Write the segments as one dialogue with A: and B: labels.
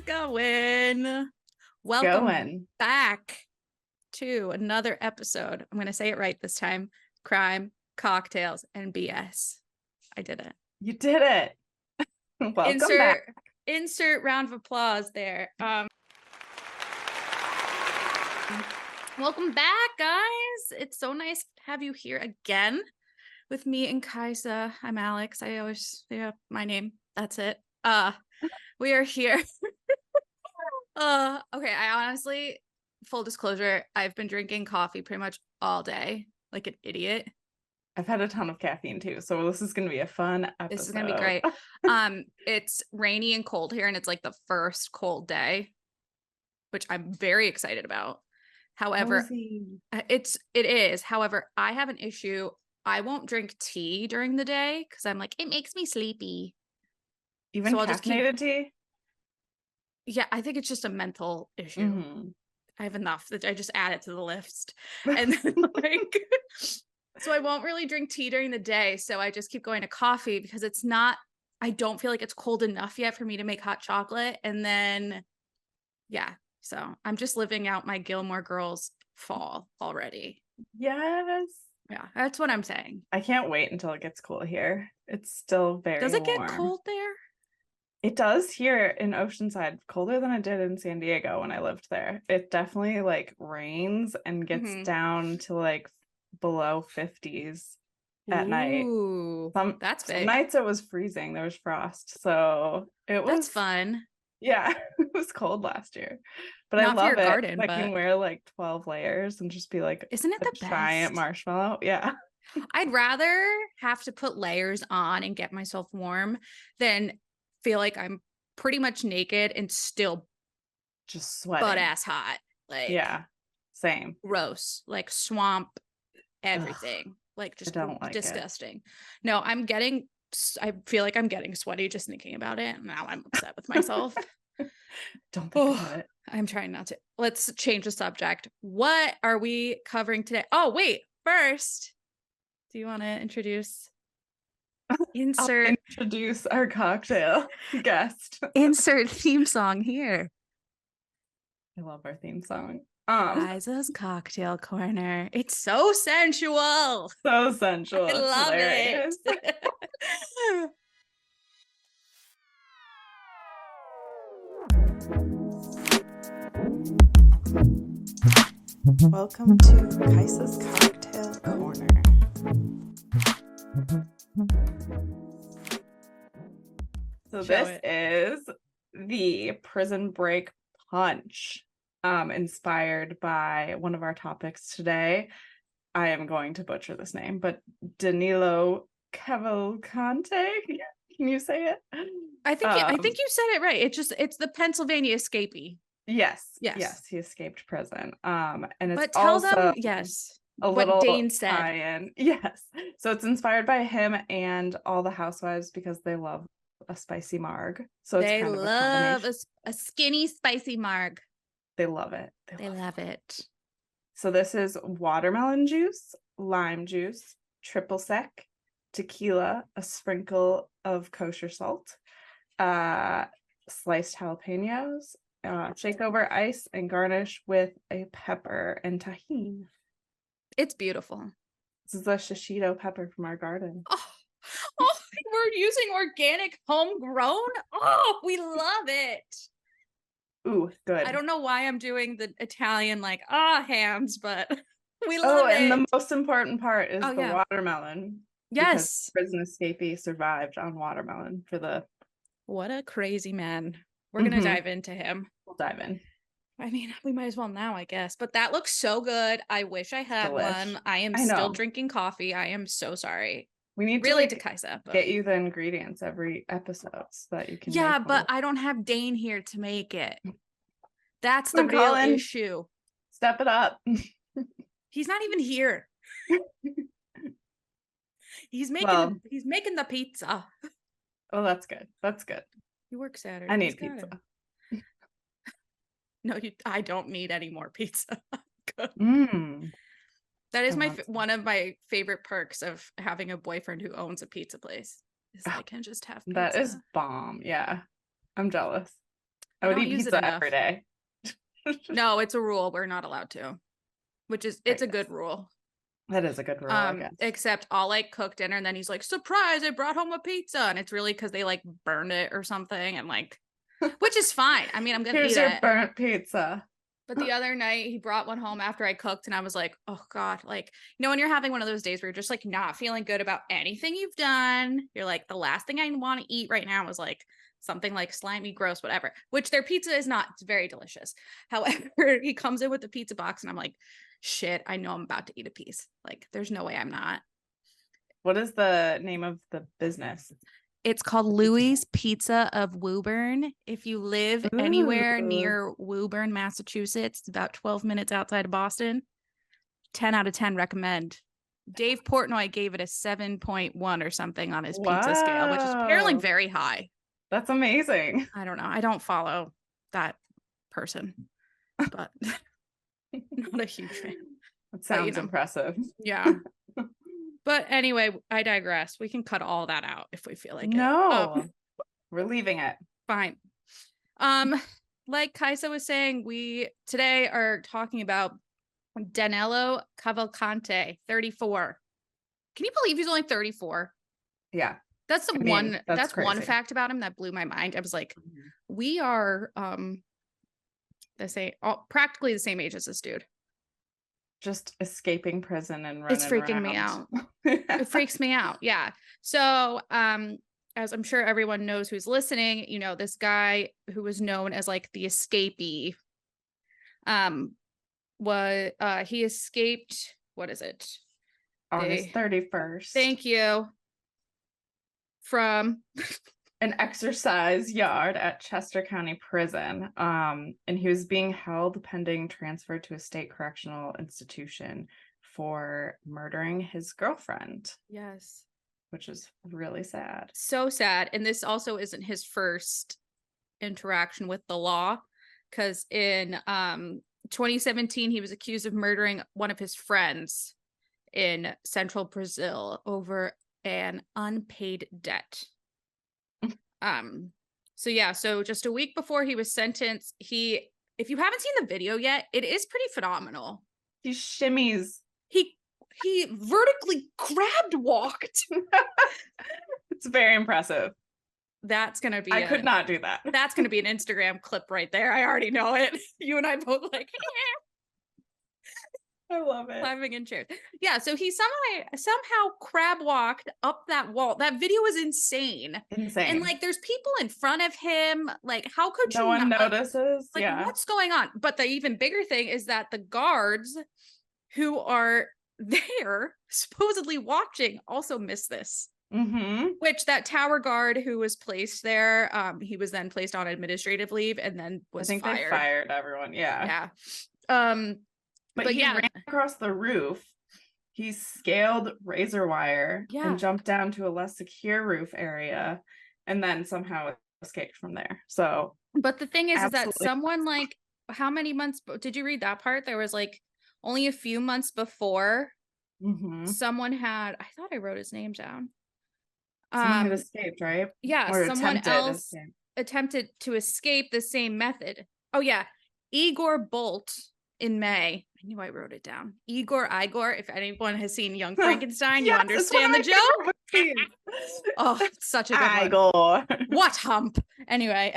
A: going? Welcome
B: Going
A: back to another episode. I'm going to say it right this time. Crime, cocktails, and BS. I did it.
B: You did it. Welcome back.
A: Insert round of applause there. Welcome back, guys. It's so nice to have you here again with me and Kaisa. I'm Alex. I always say my name. That's it. We are here. Okay, I honestly, full disclosure, I've been drinking coffee pretty much all day, like an idiot.
B: I've had a ton of caffeine too, so this is going to be a fun episode.
A: This is going to be great. It's rainy and cold here, and it's like the first cold day, which I'm very excited about. However, it is. However, I have an issue. I won't drink tea during the day because I'm like, it makes me sleepy.
B: Even so caffeinated tea?
A: Yeah, I think it's just a mental issue.
B: Mm-hmm. I
A: have enough that I just add it to the list. And then so I won't really drink tea during the day. So I just keep going to coffee because I don't feel like it's cold enough yet for me to make hot chocolate. And then, yeah. So I'm just living out my Gilmore Girls fall already.
B: Yes.
A: Yeah, that's what I'm saying.
B: I can't wait until it gets cool here. It's still very warm.
A: Does it get cold there?
B: It does here in Oceanside, colder than it did in San Diego when I lived there. It definitely like rains and gets down to like below 50s at night.
A: That's big.
B: Some nights it was freezing. There was frost. So
A: that's fun.
B: Yeah, it was cold last year. But
A: not
B: I love
A: for your
B: it.
A: Garden,
B: I can wear like 12 layers and just be like,
A: isn't it the
B: giant marshmallow? Yeah.
A: I'd rather have to put layers on and get myself warm than feel like I'm pretty much naked and still
B: just sweating,
A: butt ass hot. Like,
B: yeah, same.
A: Gross, like swamp, everything. Ugh, like just disgusting. No, I feel like I'm getting sweaty just thinking about it. Now I'm upset with myself.
B: Don't think about it.
A: I'm trying not to. Let's change the subject. What are we covering today? Oh, wait. First, do you want to introduce
B: our cocktail guest?
A: Insert theme song here.
B: I love our theme song.
A: Kaisa's Cocktail Corner. It's so sensual.
B: So sensual.
A: I love it.
B: Welcome to Kaisa's Cocktail Corner. So this is the Prison Break punch, inspired by one of our topics today. I am going to butcher this name, but Danilo Cavalcante. Can you say it?
A: I think you said it right. It's the Pennsylvania escapee.
B: Yes, he escaped prison. And it's
A: but tell them
B: a
A: what
B: little
A: Dane said.
B: Tie-in. Yes, so it's inspired by him and all the housewives because they love a spicy marg. So
A: they love a skinny spicy marg.
B: They love it.
A: They love it.
B: So this is watermelon juice, lime juice, triple sec, tequila, a sprinkle of kosher salt, sliced jalapenos, shake over ice, and garnish with a pepper and tahini.
A: It's beautiful.
B: This is a shishito pepper from our garden.
A: Oh, we're using organic homegrown. Oh, we love it.
B: Ooh, good.
A: I don't know why I'm doing the Italian hands, but we love it.
B: And the most important part is the watermelon.
A: Yes.
B: Prison escapee survived on watermelon
A: What a crazy man. We're going to dive into him.
B: We'll dive in.
A: I mean, we might as well now, I guess. But that looks so good. I wish I had one. I am still drinking coffee. I am so sorry.
B: We need
A: to Kaisa,
B: get you the ingredients every episode so that you can.
A: Yeah, but I don't have Dane here to make it. That's the real issue.
B: Step it up.
A: He's not even here. He's making the pizza.
B: Oh, that's good. That's good.
A: He works Saturday.
B: I need pizza.
A: No, I don't need any more pizza. Good. That is one of my favorite perks of having a boyfriend who owns a pizza place. Is I can just have pizza.
B: That is bomb. Yeah. I'm jealous. I would eat pizza every day.
A: No, it's a rule. We're not allowed to, it's a good rule.
B: That is a good rule, I guess.
A: Except I'll like cook dinner and then he's like, surprise, I brought home a pizza. And it's really because they like burned it or something. And like, which is fine. I mean, I'm going to eat it. Here's your
B: burnt pizza.
A: But the other night he brought one home after I cooked and I was like, oh God, like, when you're having one of those days where you're just like not feeling good about anything you've done. You're like, the last thing I want to eat right now is like something like slimy, gross, whatever, which their pizza is not. It's very delicious. However, he comes in with the pizza box and I'm like, shit, I know I'm about to eat a piece. Like, there's no way I'm not.
B: What is the name of the business?
A: It's called Louie's Pizza of Woburn. If you live anywhere near Woburn, Massachusetts, it's about 12 minutes outside of Boston. 10 out of 10 recommend. Dave Portnoy gave it a 7.1 or something on his pizza scale, which is apparently very high.
B: That's amazing.
A: I don't know. I don't follow that person, but not a huge fan.
B: That sounds impressive.
A: Yeah. But anyway, I digress. We can cut all that out if we feel like
B: it. We're leaving it.
A: Fine. Like Kaisa was saying, we today are talking about Danilo Cavalcante, 34. Can you believe he's only 34?
B: Yeah.
A: That's that's one fact about him that blew my mind. I was like, we are practically the same age as this dude.
B: Just escaping prison and running.
A: It's freaking me out. It freaks me out. Yeah. So, as I'm sure everyone knows who's listening, this guy who was known as like the escapee, he escaped. What is it?
B: August 31st.
A: Thank you. From
B: an exercise yard at Chester County Prison. And he was being held pending transfer to a state correctional institution for murdering his girlfriend.
A: Yes.
B: Which is really sad.
A: So sad. And this also isn't his first interaction with the law, because in 2017, he was accused of murdering one of his friends in central Brazil over an unpaid debt. So just a week before he was sentenced, if you haven't seen the video yet, it is pretty phenomenal.
B: He shimmies.
A: He vertically crab walked.
B: It's very impressive.
A: That's gonna be
B: I could not do that.
A: That's gonna be an Instagram clip right there. I already know it. You and I both like
B: I love it.
A: Laughing in chairs. Yeah, so he somehow crab walked up that wall. That video is insane.
B: Insane.
A: And like there's people in front of him. Like, how could
B: no one notices?
A: Like, what's going on? But the even bigger thing is that the guards who are there supposedly watching also missed this. Which that tower guard who was placed there, he was then placed on administrative leave and then was fired.
B: They fired everyone.
A: Yeah.
B: But he ran across the roof. He scaled razor wire and jumped down to a less secure roof area, and then somehow escaped from there. So,
A: but the thing is that someone like how many months did you read that part? There was like only a few months before someone had. I thought I wrote his name down.
B: Someone had escaped, right?
A: Yeah,
B: or
A: someone else attempted to escape the same method. Oh yeah, Igor Bolt. In May, I knew I wrote it down. Igor. If anyone has seen Young Frankenstein, you understand the joke. Oh, it's such a good
B: Igor.
A: One. What hump? Anyway,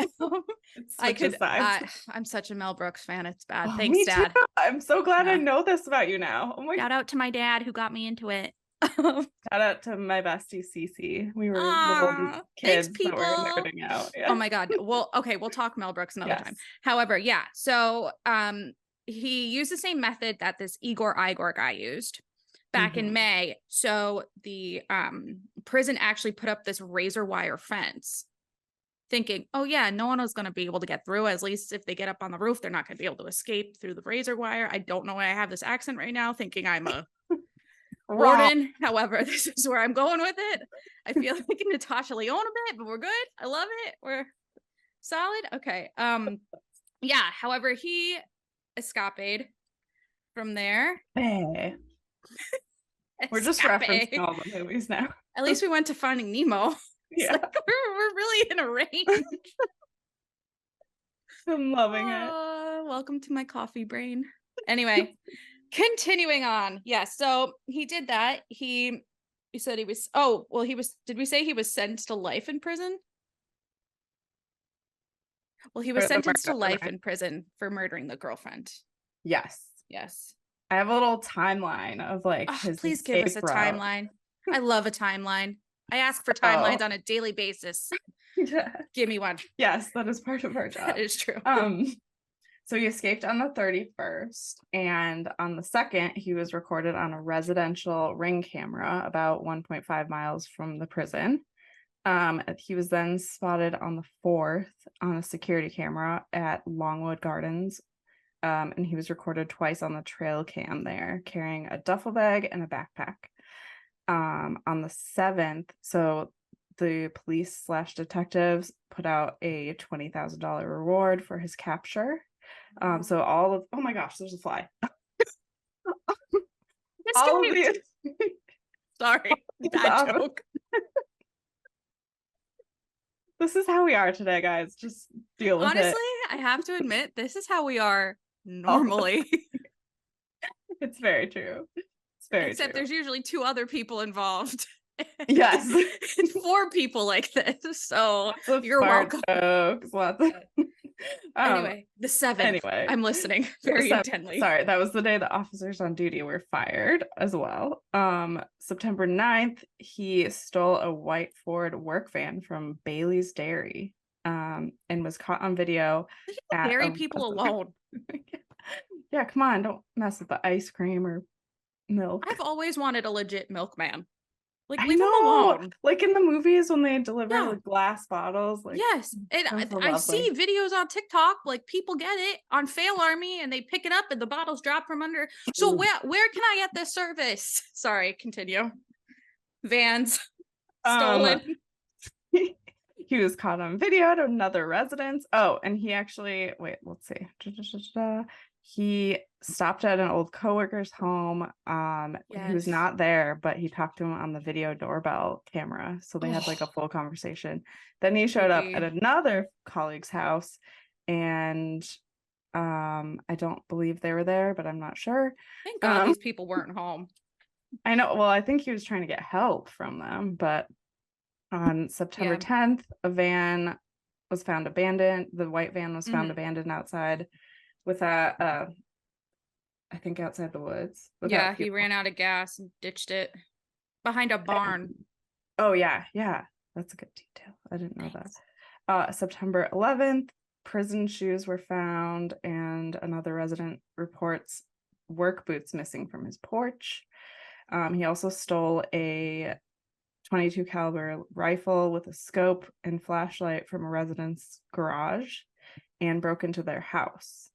A: I'm such a Mel Brooks fan. It's bad. Thanks, Dad.
B: Too. I'm so glad I know this about you now. Oh my
A: Shout out to my dad who got me into it.
B: Shout out to my bestie Cece. We were little kids that were nerding out. Yeah.
A: Oh my God. Well, okay, we'll talk Mel Brooks another time. However, yeah. So he used the same method that this Igor guy used back in May. So the prison actually put up this razor wire fence, thinking, oh yeah, no one was going to be able to get through. At least if they get up on the roof, they're not going to be able to escape through the razor wire. I don't know why I have this accent right now, thinking I'm a warden. However, this is where I'm going with it. I feel like Natasha Lyonne a bit, but we're good. I love it. We're solid. Okay. Yeah. However, he escaped from there.
B: We're just referencing all the movies now.
A: At least we went to Finding Nemo. Yeah. Like we're really in a range.
B: I'm loving it.
A: Welcome to my coffee brain. Anyway, continuing on. Yeah, so he did that. He said he was did we say he was sentenced to life in prison? Well, he was
B: For the
A: sentenced to
B: murder,
A: life
B: right?
A: in prison for murdering the girlfriend.
B: Yes.
A: Yes.
B: I have a little timeline of like
A: Oh,
B: his
A: please give us
B: escape
A: a
B: route.
A: timeline. I love a timeline. I ask for
B: Oh,
A: timelines on a daily basis.
B: yeah.
A: Give me one.
B: Yes, that is part of our
A: That
B: job.
A: is true.
B: So he escaped on the 31st, and on the 2nd, he was recorded on a residential ring camera about 1.5 miles from the prison. He was then spotted on the 4th on a security camera at Longwood Gardens, and he was recorded twice on the trail cam there, carrying a duffel bag and a backpack. On the 7th, so the police / detectives put out a $20,000 reward for his capture. So oh my gosh, there's a fly. All of these.
A: Sorry, bad joke.
B: This is how we are today, guys. Just deal with it.
A: Honestly, I have to admit, this is how we are normally.
B: It's very true. It's very
A: Except
B: true.
A: there's usually 2 other people involved.
B: Yes.
A: And 4 people like this. So you're welcome.
B: Jokes, lots of...
A: Anyway, the 7th.
B: Anyway,
A: I'm listening very intently.
B: Sorry, that was the day the officers on duty were fired as well. September 9th, he stole a white Ford work van from Bailey's Dairy, and was caught on video.
A: Dairy people alone.
B: Yeah, come on, don't mess with the ice cream or milk.
A: I've always wanted a legit milkman. Like,
B: I
A: leave them
B: know,
A: alone.
B: like in the movies when they deliver like glass bottles. Like,
A: yes, and I see videos on TikTok, like people get it on Fail Army and they pick it up and the bottles drop from under. So where can I get this service? Sorry, continue. Vans stolen.
B: He was caught on video at another residence. Oh, and he actually let's see. He stopped at an old coworker's home. He was not there, but he talked to him on the video doorbell camera. So they had like a full conversation. Then he showed up at another colleague's house, and I don't believe they were there, but I'm not sure.
A: Thank God these people weren't home.
B: I know. Well, I think he was trying to get help from them, but on September 10th, a van was found abandoned. The white van was found abandoned outside with I think outside the woods.
A: Yeah, he ran out of gas and ditched it behind a barn.
B: Oh, yeah. That's a good detail. I didn't know that. September 11th, prison shoes were found, and another resident reports work boots missing from his porch. He also stole a .22 caliber rifle with a scope and flashlight from a resident's garage and broke into their house.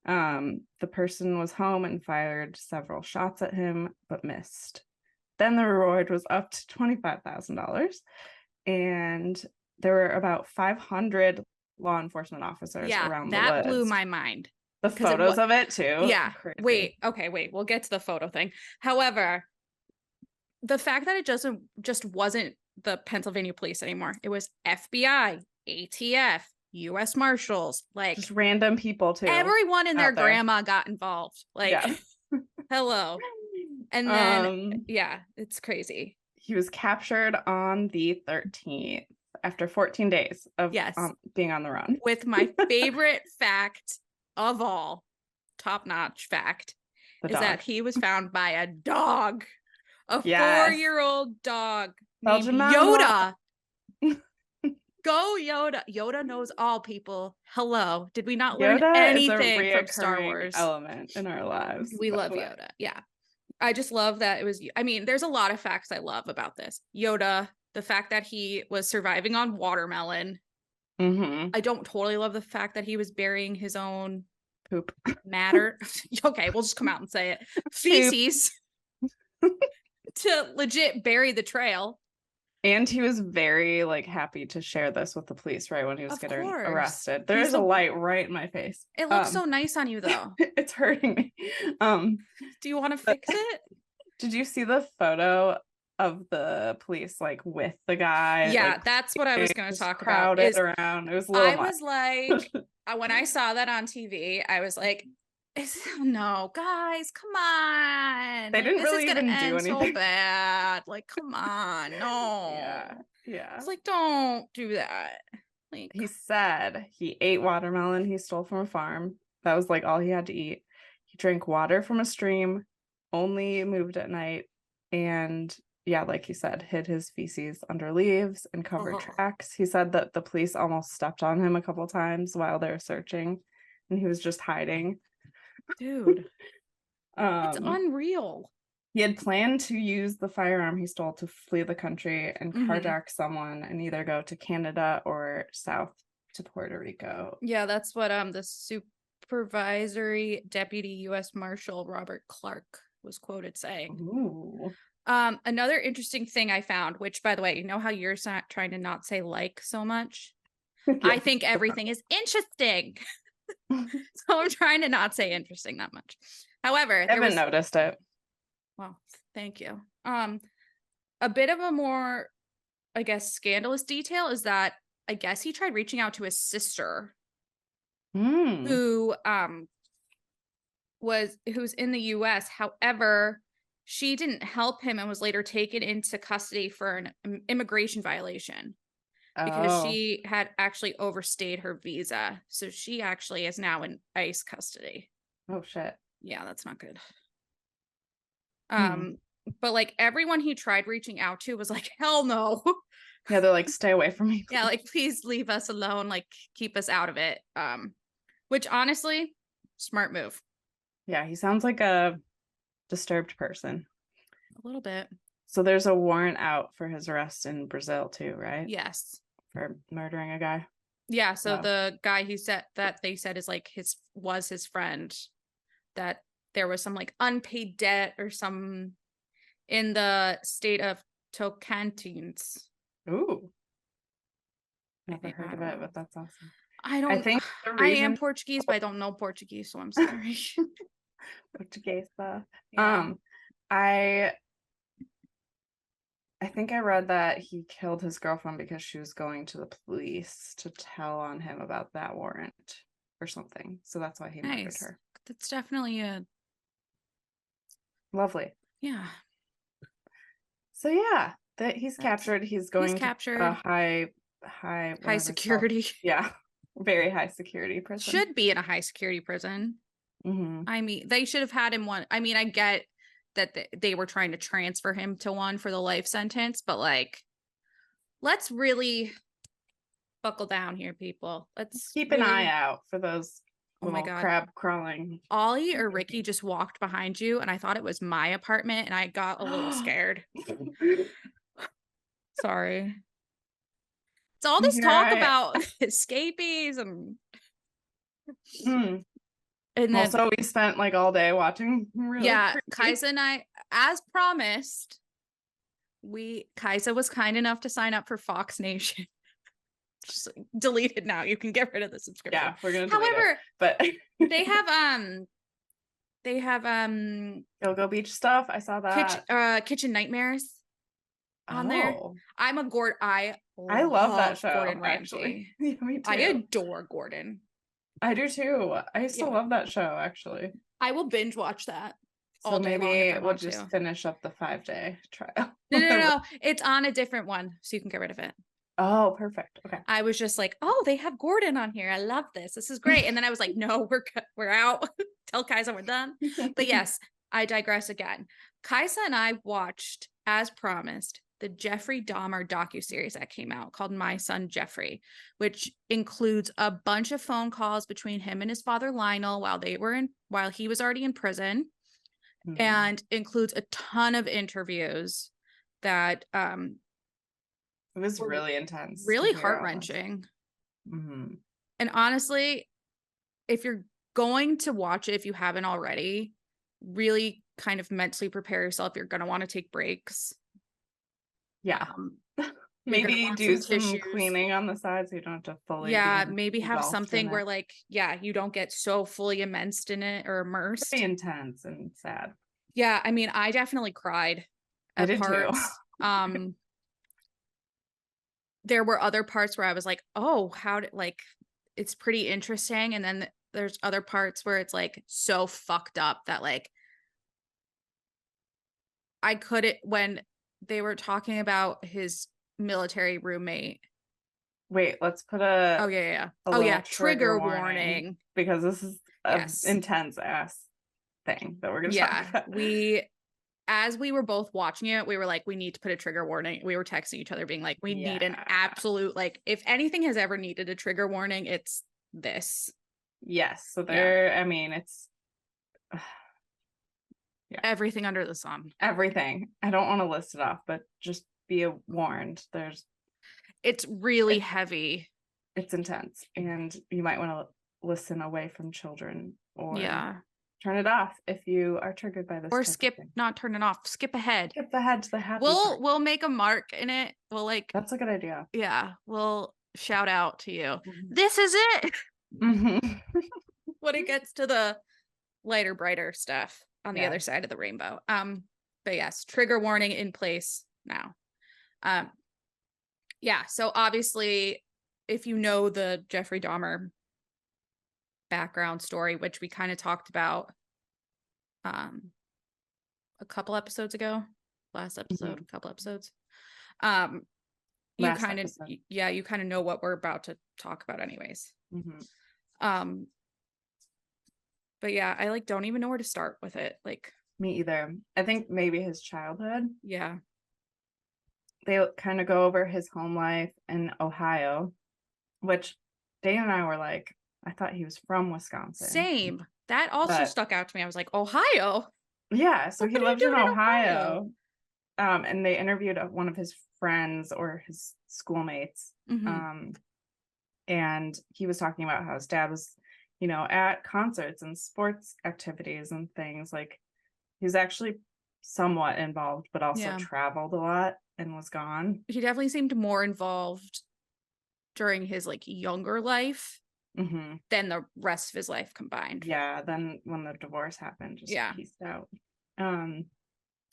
B: The person was home and fired several shots at him, but missed. Then the reward was up to $25,000, and there were about 500 law enforcement officers around the woods.
A: That blew my mind.
B: The photos of it too.
A: Yeah. Crazy. Wait. We'll get to the photo thing. However, the fact that it just wasn't the Pennsylvania police anymore. It was FBI, ATF, U.S. Marshals, like
B: just random people too.
A: Everyone and their grandma got involved. Like, hello. And then, it's crazy.
B: He was captured on the 13th after 14 days of being on the run.
A: With my favorite fact of all, top-notch fact, is that he was found by a dog. A 4-year-old dog named Yoda. Go Yoda. Yoda knows all, people. Hello. Did we not learn anything from Star Wars?
B: Element in our lives.
A: We love Yoda. Yeah. I just love that it was, there's a lot of facts I love about this. Yoda, the fact that he was surviving on watermelon. I don't totally love the fact that he was burying his own
B: poop
A: matter. Okay, we'll just come out and say it. Feces. To legit bury the trail.
B: And he was very happy to share this with the police right when he was getting arrested. There's a light right in my face.
A: It looks so nice on you though.
B: It's hurting me.
A: Do you want to fix it?
B: Did you see the photo of the police with the guy?
A: Yeah, that's what I was going to talk about.
B: Crowded around. It was a little much.
A: Was like, when I saw that on TV, I was like, no, guys, come on.
B: They
A: like,
B: didn't
A: this
B: really
A: is gonna
B: even do
A: end so
B: anything.
A: bad. Like, come on, no.
B: Yeah.
A: It's like, don't do that. Like,
B: He said he ate watermelon he stole from a farm. That was like all he had to eat. He drank water from a stream, only moved at night, and yeah, like he said, hid his feces under leaves and covered tracks. He said that the police almost stepped on him a couple times while they were searching, and he was just hiding.
A: dude, it's unreal.
B: He had planned to use the firearm he stole to flee the country and carjack someone and either go to Canada or south to Puerto Rico.
A: Yeah, that's what the supervisory deputy U.S. Marshal Robert Clark was quoted saying.
B: Ooh.
A: Another interesting thing I found, which by the way, you know how you're not trying to not say like so much? Yeah. I think everything is interesting. So I'm trying to not say interesting that much. However,
B: I haven't noticed it.
A: Well, thank you. A bit of a more, I guess, scandalous detail is that I guess he tried reaching out to his sister, who's in the US. However, she didn't help him and was later taken into custody for an immigration violation because she had actually overstayed her visa. So she actually is now in ICE custody.
B: Oh shit.
A: Yeah, that's not good. But like everyone he tried reaching out to was like, hell no.
B: Yeah, they're like, stay away from me.
A: Yeah, like please leave us alone, like keep us out of it. Which honestly, smart move.
B: Yeah, he sounds like a disturbed person.
A: A little bit.
B: So there's a warrant out for his arrest in Brazil too, right?
A: Yes.
B: For murdering a guy.
A: Yeah, so the guy he said that they said is like his friend, that there was some like unpaid debt or some in the state of Tocantins.
B: Ooh. Never heard of it, but that's awesome.
A: I think I am Portuguese, but I don't know Portuguese, so I'm sorry.
B: Portuguese.
A: Yeah.
B: I think I read that he killed his girlfriend because she was going to the police to tell on him about that warrant or something. So that's why he murdered her.
A: That's definitely a
B: lovely.
A: Yeah.
B: So yeah, that he's captured. He's going to a high
A: security.
B: Yeah. Very high security prison.
A: Should be in a high security prison. I mean, they should have had him one. I mean, I get that they were trying to transfer him to one for the life sentence, but like, let's really buckle down here, people. Let's
B: keep an eye out for those crab crawling.
A: Ollie or Ricky just walked behind you, and I thought it was my apartment, and I got a little scared. Sorry. It's all this talk about escapees and
B: then also we spent like all day watching.
A: Kaisa and I, as promised, Kaisa was kind enough to sign up for Fox Nation. Just deleted now. You can get rid of the subscription.
B: Yeah, we're gonna delete it. But
A: they have
B: Go Beach stuff. I saw that.
A: Kitchen Nightmares on there. I'm a Gordon. I
B: love that show.
A: Gordon
B: actually, yeah, me too.
A: I adore Gordon.
B: I do too. I still love that show. Actually,
A: I will binge watch that.
B: So maybe we'll just finish up the 5-day trial.
A: No. It's on a different one, so you can get rid of it.
B: Oh, perfect. Okay.
A: I was just like, oh, they have Gordon on here. I love this. This is great. And then I was like, no, we're out. Tell Kaisa we're done. But yes, I digress again. Kaisa and I watched, as promised, the Jeffrey Dahmer docuseries that came out called My Son Jeffrey, which includes a bunch of phone calls between him and his father Lionel while he was already in prison, and includes a ton of interviews that
B: it was really intense,
A: really heart-wrenching. And honestly, if you're going to watch it, if you haven't already, really kind of mentally prepare yourself. You're going to want to take breaks.
B: Yeah. Maybe do some cleaning on the side so you don't have to fully
A: maybe have something where like you don't get so fully immersed in it or immersed.
B: Pretty intense and sad.
A: Yeah, I mean, I definitely cried at parts. Too. There were other parts where I was like, oh, how did, like, it's pretty interesting. And then there's other parts where it's like so fucked up that like I couldn't, when they were talking about his military roommate.
B: Wait, let's put
A: Oh yeah.
B: a
A: Oh
B: little
A: yeah. Trigger warning.
B: because this is a
A: Yes.
B: intense ass thing that we're gonna talk about.
A: As we were both watching it, we were like, we need to put a trigger warning. We were texting each other being like, we need an absolute, like, if anything has ever needed a trigger warning, it's this.
B: Yes. So there, I mean, it's
A: everything under the sun.
B: Everything. I don't want to list it off, but just be warned.
A: It's really heavy.
B: It's intense, and you might want to listen away from children, or turn it off if you are triggered by this.
A: Or skip, not turn it off. Skip ahead.
B: Skip ahead to the happy.
A: We'll make a mark in it. We'll like.
B: That's a good idea.
A: Yeah, we'll shout out to you. This is it. When it gets to the lighter, brighter stuff on the other side of the rainbow. But yes, trigger warning in place now. So obviously, if you know the Jeffrey Dahmer background story, which we kind of talked about a couple episodes ago, last episode, a couple episodes. You kind of know what we're about to talk about anyways. But yeah, I like don't even know where to start with it. Like,
B: me either. I think maybe his childhood.
A: Yeah.
B: They kind of go over his home life in Ohio, which Dana and I were like, I thought he was from Wisconsin.
A: Same. That also stuck out to me. I was like, Ohio?
B: Yeah, so he lived in Ohio. And they interviewed one of his friends or his schoolmates. And he was talking about how his dad was, you know, at concerts and sports activities and things. Like, he was actually somewhat involved, but also traveled a lot and was gone.
A: He definitely seemed more involved during his like younger life than the rest of his life combined.
B: Yeah, then when the divorce happened, just pieced out.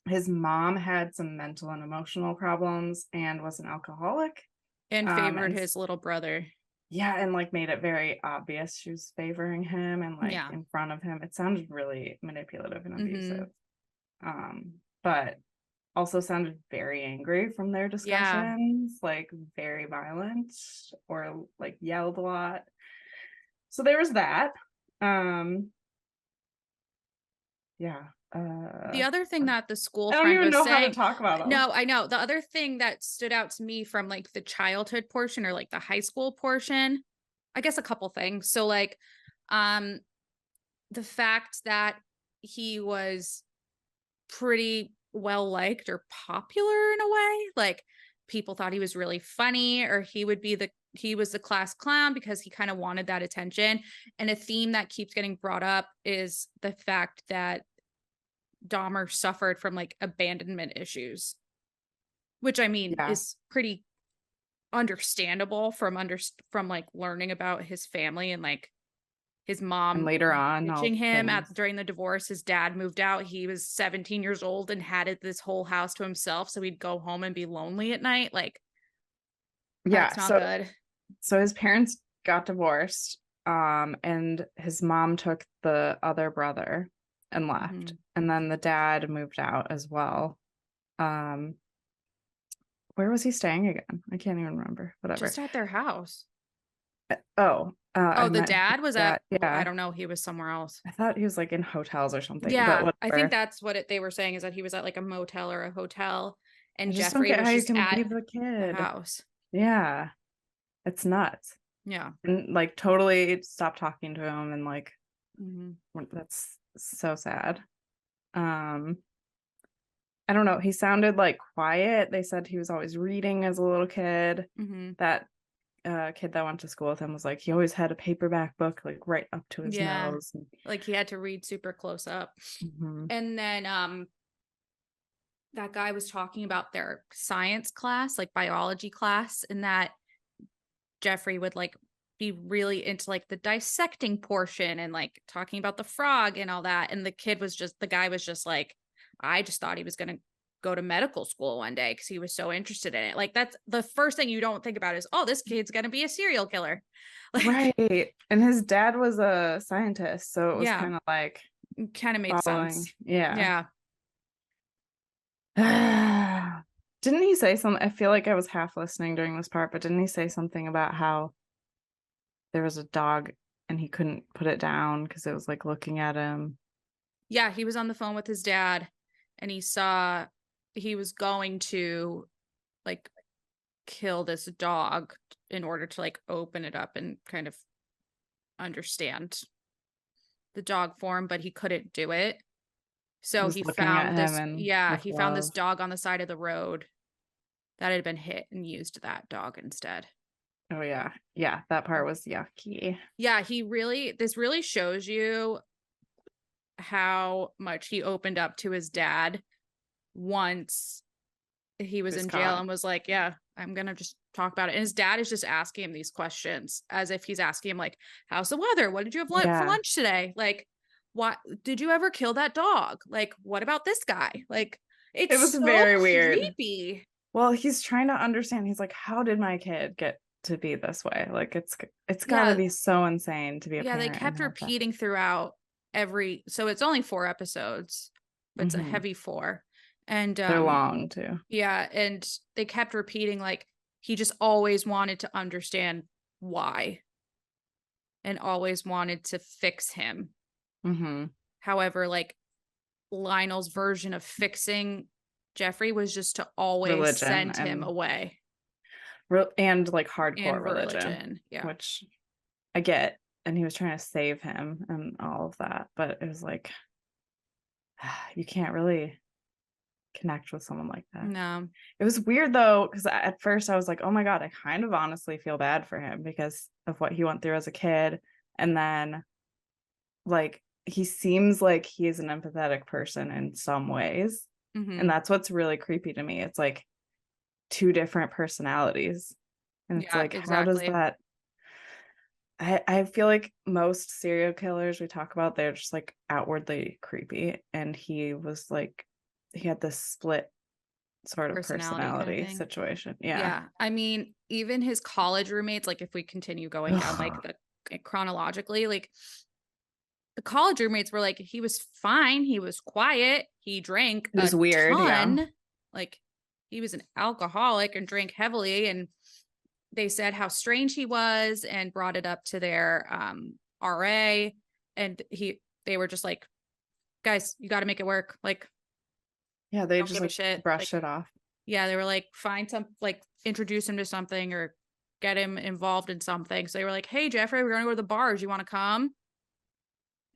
B: His mom had some mental and emotional problems and was an alcoholic.
A: And favored his little brother.
B: Yeah, and like made it very obvious she was favoring him and like in front of him. It sounded really manipulative and abusive. But also sounded very angry from their discussions, like very violent, or like yelled a lot. So there was that.
A: The other thing that the school
B: friend was saying, I don't even know how to talk about them.
A: No, I know. The other thing that stood out to me from like the childhood portion or like the high school portion, I guess a couple things. So like the fact that he was pretty well liked or popular in a way, like people thought he was really funny, or he was the class clown because he kind of wanted that attention. And a theme that keeps getting brought up is the fact that Dahmer suffered from like abandonment issues, which I mean is pretty understandable from like learning about his family and like his mom
B: and later on
A: ditching him during the divorce. His dad moved out. He was 17 years old and had this whole house to himself, so he'd go home and be lonely at night. Like, that's not good.
B: So his parents got divorced, and his mom took the other brother and left, and then the dad moved out as well. Where was he staying again? I can't even remember. Whatever.
A: Just at their house.
B: The
A: dad was at, I don't know, he was somewhere else.
B: I thought he was like in hotels or something.
A: Yeah, but I think that's what they were saying, is that he was at like a motel or a hotel, and Jeffrey was just at the house.
B: Yeah, it's nuts.
A: Yeah,
B: and like totally stopped talking to him, and like that's so sad. I don't know, he sounded like quiet. They said he was always reading as a little kid. That kid that went to school with him was like, he always had a paperback book like right up to his nose,
A: like he had to read super close up. And then that guy was talking about their science class, like biology class, and that Jeffrey would like be really into like the dissecting portion and like talking about the frog and all that, and the guy was just like, I just thought he was gonna go to medical school one day because he was so interested in it. Like, that's the first thing you don't think about is, oh, this kid's gonna be a serial killer. Like,
B: right. And his dad was a scientist, so it was
A: yeah,
B: kind of like
A: kind of makes
B: following.
A: sense.
B: Yeah.
A: Yeah.
B: Didn't he say something? I feel like I was half listening during this part, but didn't he say something about how there was a dog and he couldn't put it down because it was like looking at him?
A: Yeah, he was on the phone with his dad and he saw he was going to like kill this dog in order to like open it up and kind of understand the dog form, but he couldn't do it. So
B: Just
A: he
B: looking at
A: found
B: him
A: this,
B: and with
A: he found this
B: love.
A: dog on the side of the road that had been hit and used that dog instead.
B: Oh yeah. Yeah, that part was yucky.
A: Yeah, this really shows you how much he opened up to his dad once he was in jail and was like, yeah, I'm gonna just talk about it. And his dad is just asking him these questions as if he's asking him, like, how's the weather? What did you have for lunch today? Like, what did you ever kill that dog? Like, what about this guy? Like, it was so
B: very weird.
A: creepy.
B: Well, he's trying to understand. He's like, how did my kid get to be this way? Like, it's gotta be so insane to be a parent.
A: They kept repeating throughout so it's only 4 episodes, but it's a heavy 4. And
B: they're long too.
A: Yeah, and they kept repeating like he just always wanted to understand why and always wanted to fix him. However, like Lionel's version of fixing Jeffrey was just to always send him away.
B: And like hardcore religion.
A: Yeah.
B: Which I get. And he was trying to save him and all of that. But it was like, you can't really connect with someone like that.
A: No.
B: It was weird though, because at first I was like, oh my God, I kind of honestly feel bad for him because of what he went through as a kid. And then like he seems like he is an empathetic person in some ways. And that's what's really creepy to me. It's like 2 different personalities. And it's like, how does that I feel like most serial killers we talk about, they're just like outwardly creepy. And he was like, he had this split sort of personality kind of situation. Yeah.
A: I mean, even his college roommates, like if we continue going down like the chronologically, like the college roommates were like, he was fine, he was quiet, he drank a ton. Yeah. Like he was an alcoholic and drank heavily, and they said how strange he was and brought it up to their RA, and they were just like, guys, you got to make it work. Like,
B: yeah, they just like brush it off.
A: Yeah, they were like, find some, like introduce him to something or get him involved in something. So they were like, hey, Jeffrey, we're gonna go to the bars. You want to come?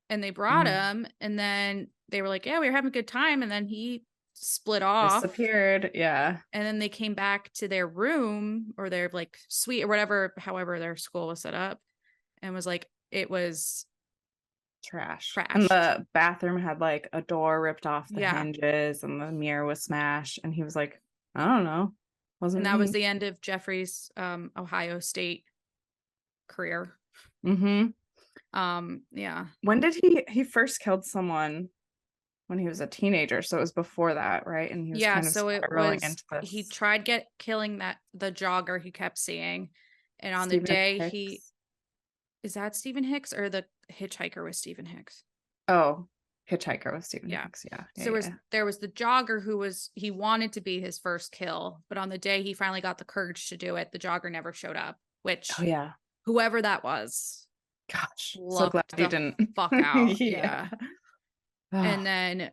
A: And they brought him, and then they were like, yeah, we were having a good time. And then he split off,
B: disappeared. Yeah.
A: And then they came back to their room or their like suite or whatever, however their school was set up, and was like, it was
B: trash. And the bathroom had like a door ripped off the hinges and the mirror was smashed. And he was like, I don't know.
A: And that was the end of Jeffrey's Ohio State career. Yeah.
B: When did he first killed someone? When he was a teenager, so it was before that, right? And he was kind of spiraling into this.
A: He tried killing the jogger he kept seeing, and on the day Hicks. Is that Stephen Hicks or the hitchhiker was Stephen Hicks?
B: Oh, hitchhiker was Stephen Hicks. Yeah.
A: So there was the jogger he wanted to be his first kill, but on the day he finally got the courage to do it, the jogger never showed up. Which whoever that was,
B: gosh, so glad you didn't
A: fuck out. Yeah. And then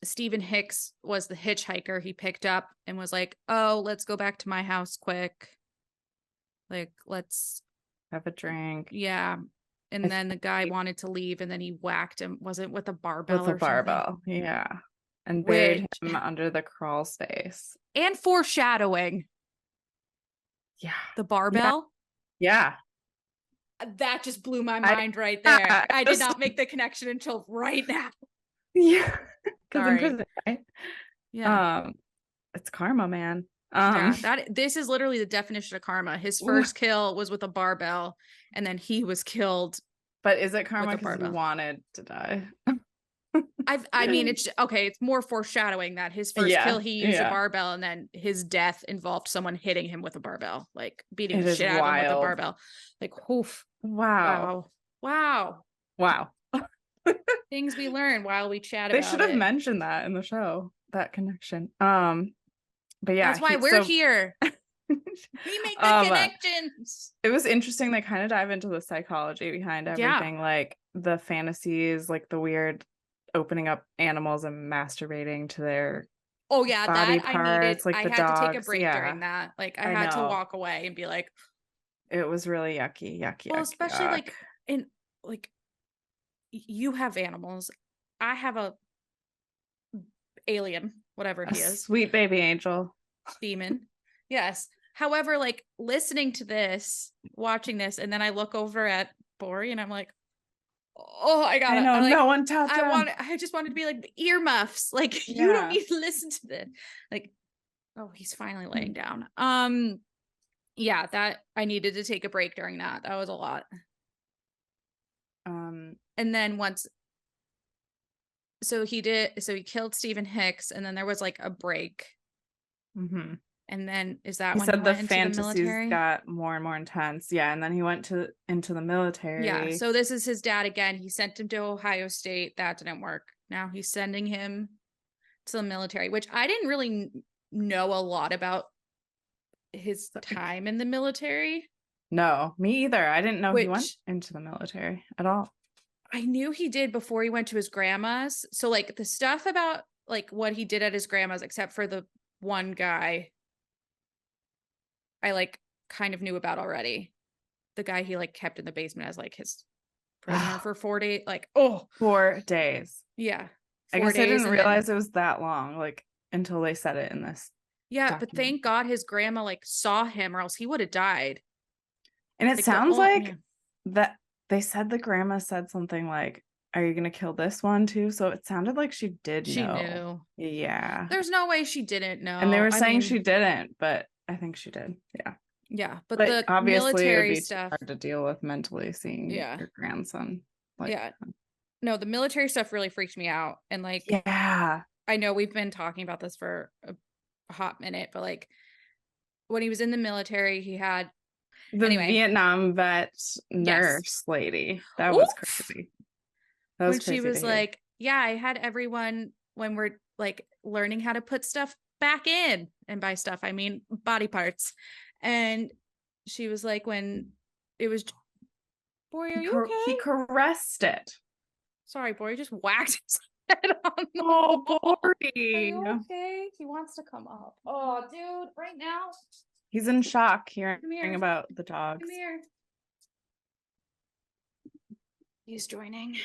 A: Stephen Hicks was the hitchhiker he picked up and was like, oh, let's go back to my house quick. Like, let's
B: have a drink.
A: Yeah. And then the guy wanted to leave, and then he whacked him. Was it with a barbell?
B: With a barbell. Yeah. And buried him under the crawl space.
A: And foreshadowing.
B: Yeah.
A: The barbell.
B: Yeah.
A: That just blew my mind right there. I did not make the connection until right now.
B: Yeah, because in prison, right? Yeah, it's karma, man.
A: This is literally the definition of karma. His first kill was with a barbell, and then he was killed.
B: But is it karma because he wanted to die?
A: I mean, it's okay. It's more foreshadowing that his first kill, he used a barbell, and then his death involved someone hitting him with a barbell, like beating the shit out of him with a barbell. Like, oof. Wow. Things we learn while we chat about it.
B: They should have mentioned that in the show, that connection. But yeah,
A: that's why we're here. We make the connections.
B: It was interesting. They kind of dive into the psychology behind everything, like the fantasies, like the weird opening up animals and masturbating to their body
A: that
B: parts,
A: I needed.
B: like
A: I
B: the
A: had
B: dogs.
A: to take a break during that. Like I had to walk away and be like,
B: it was really yucky.
A: Well, especially like in like you have animals. I have a alien, whatever he is.
B: Sweet baby angel.
A: Demon. Yes. However, like listening to this, watching this, and then I look over at Bori and I'm like, oh, I got it.
B: I know, no one taught him.
A: I just wanted to be like the earmuffs. Like you don't need to listen to this. Like, oh, he's finally laying down. Yeah, that I needed to take a break during that. That was a lot. And then so he killed Stephen Hicks, and then there was like a break.
B: Mm-hmm.
A: And then is that
B: he
A: when
B: said
A: he
B: the
A: went
B: fantasies
A: into the military?
B: Got more and more intense. Yeah, and then he went into the military.
A: Yeah, so this is his dad again. He sent him to Ohio State. That didn't work. Now he's sending him to the military, which I didn't really know a lot about his time in the military.
B: No, me either. I didn't know he went into the military at all.
A: I knew he did before he went to his grandma's. So like the stuff about like what he did at his grandma's, except for the one guy, I like kind of knew about already. The guy he like kept in the basement as like his prisoner for 4 days. Like
B: 4 days.
A: Yeah.
B: I guess I didn't realize it was that long, like until they said it in this.
A: Yeah, document. But thank God his grandma like saw him, or else he would have died.
B: And it sounds like that they said the grandma said something like, "Are you gonna kill this one too?" So it sounded like she did know.
A: She knew.
B: Yeah.
A: There's no way she didn't know.
B: And they were saying she didn't, but I think she did. Yeah.
A: Yeah, but the
B: obviously
A: military
B: it'd be
A: stuff
B: hard to deal with mentally, seeing your grandson.
A: No, the military stuff really freaked me out. And like,
B: yeah,
A: I know we've been talking about this for a hot minute, but like when he was in the military, he had
B: the Vietnam vet nurse lady. That was crazy. That was crazy.
A: She was like, yeah, I had everyone when we're like learning how to put stuff back in, and by stuff I mean body parts. And she was like, when it was, Bori, are you okay?
B: He caressed it.
A: Sorry, Bori just whacked his head on the
B: wall. Bori.
A: Are you okay? He wants to come up. Oh, dude, right now.
B: He's in shock hearing about the dogs.
A: Come here. He's joining.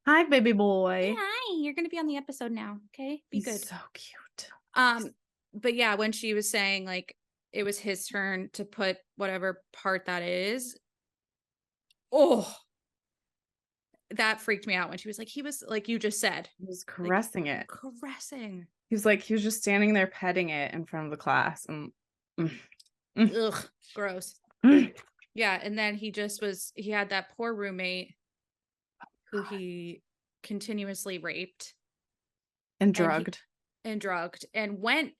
B: Hi, baby boy.
A: Hi, you're going to be on the episode now, okay? Be good.
B: So cute.
A: But yeah, when she was saying like it was his turn to put whatever part that is, that freaked me out when she was like, he was like you just said,
B: he was caressing
A: it. Caressing.
B: He was just standing there petting it in front of the class, and
A: ugh, gross. Yeah, and then he had that poor roommate who he continuously raped
B: and drugged
A: and went.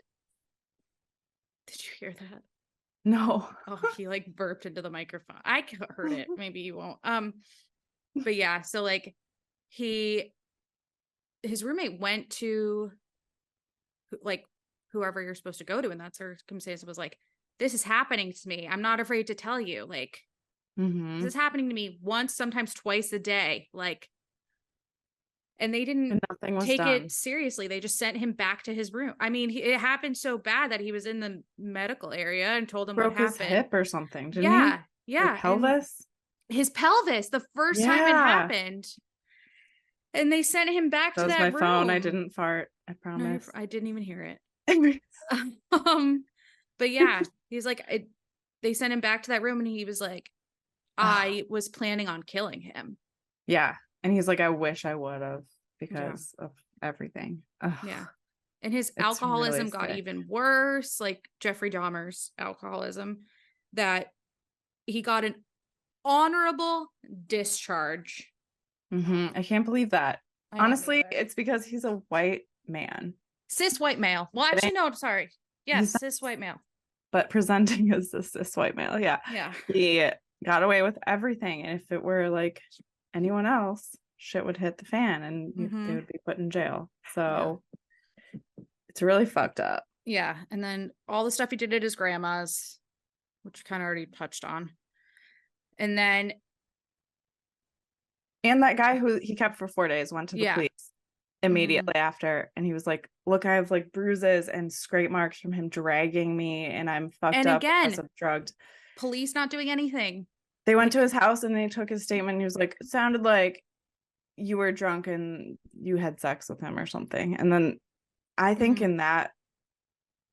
A: Did you hear that?
B: No.
A: He like burped into the microphone. I heard it. Maybe you won't. But yeah, so like his roommate went to like whoever you're supposed to go to in that circumstance, was like, this is happening to me. I'm not afraid to tell you. Like, this is happening to me once, sometimes twice a day. Like, and they didn't take it seriously. They just sent him back to his room. I mean, it happened so bad that he was in the medical area and told them what happened.
B: Broke his hip or something, didn't he?
A: Yeah. His pelvis, the first time it happened. And they sent him back to that room.
B: That was my phone. I didn't fart. I promise.
A: No, I didn't even hear it. But yeah, he's like, they sent him back to that room, and he was like, I was planning on killing him.
B: Yeah. And he's like, I wish I would have, because of everything. Ugh.
A: Yeah. And his alcoholism really got even worse, like Jeffrey Dahmer's alcoholism, that he got an honorable discharge.
B: I can't believe that. Honestly, it's because he's a white man.
A: Cis white male. Well, actually, no, I'm sorry. Yes, cis white male.
B: But presenting as a cis white male. Yeah.
A: Yeah.
B: He got away with everything. And if it were like anyone else, shit would hit the fan and they would be put in jail. So it's really fucked up.
A: Yeah. And then all the stuff he did at his grandma's, which kind of already touched on. And then.
B: And that guy who he kept for 4 days went to the police immediately after. And he was like, look, I have like bruises and scrape marks from him dragging me. And I'm fucked up because I'm drugged.
A: Police not doing anything.
B: They went to his house and they took his statement. And he was like, it sounded like you were drunk and you had sex with him or something. And then I think in that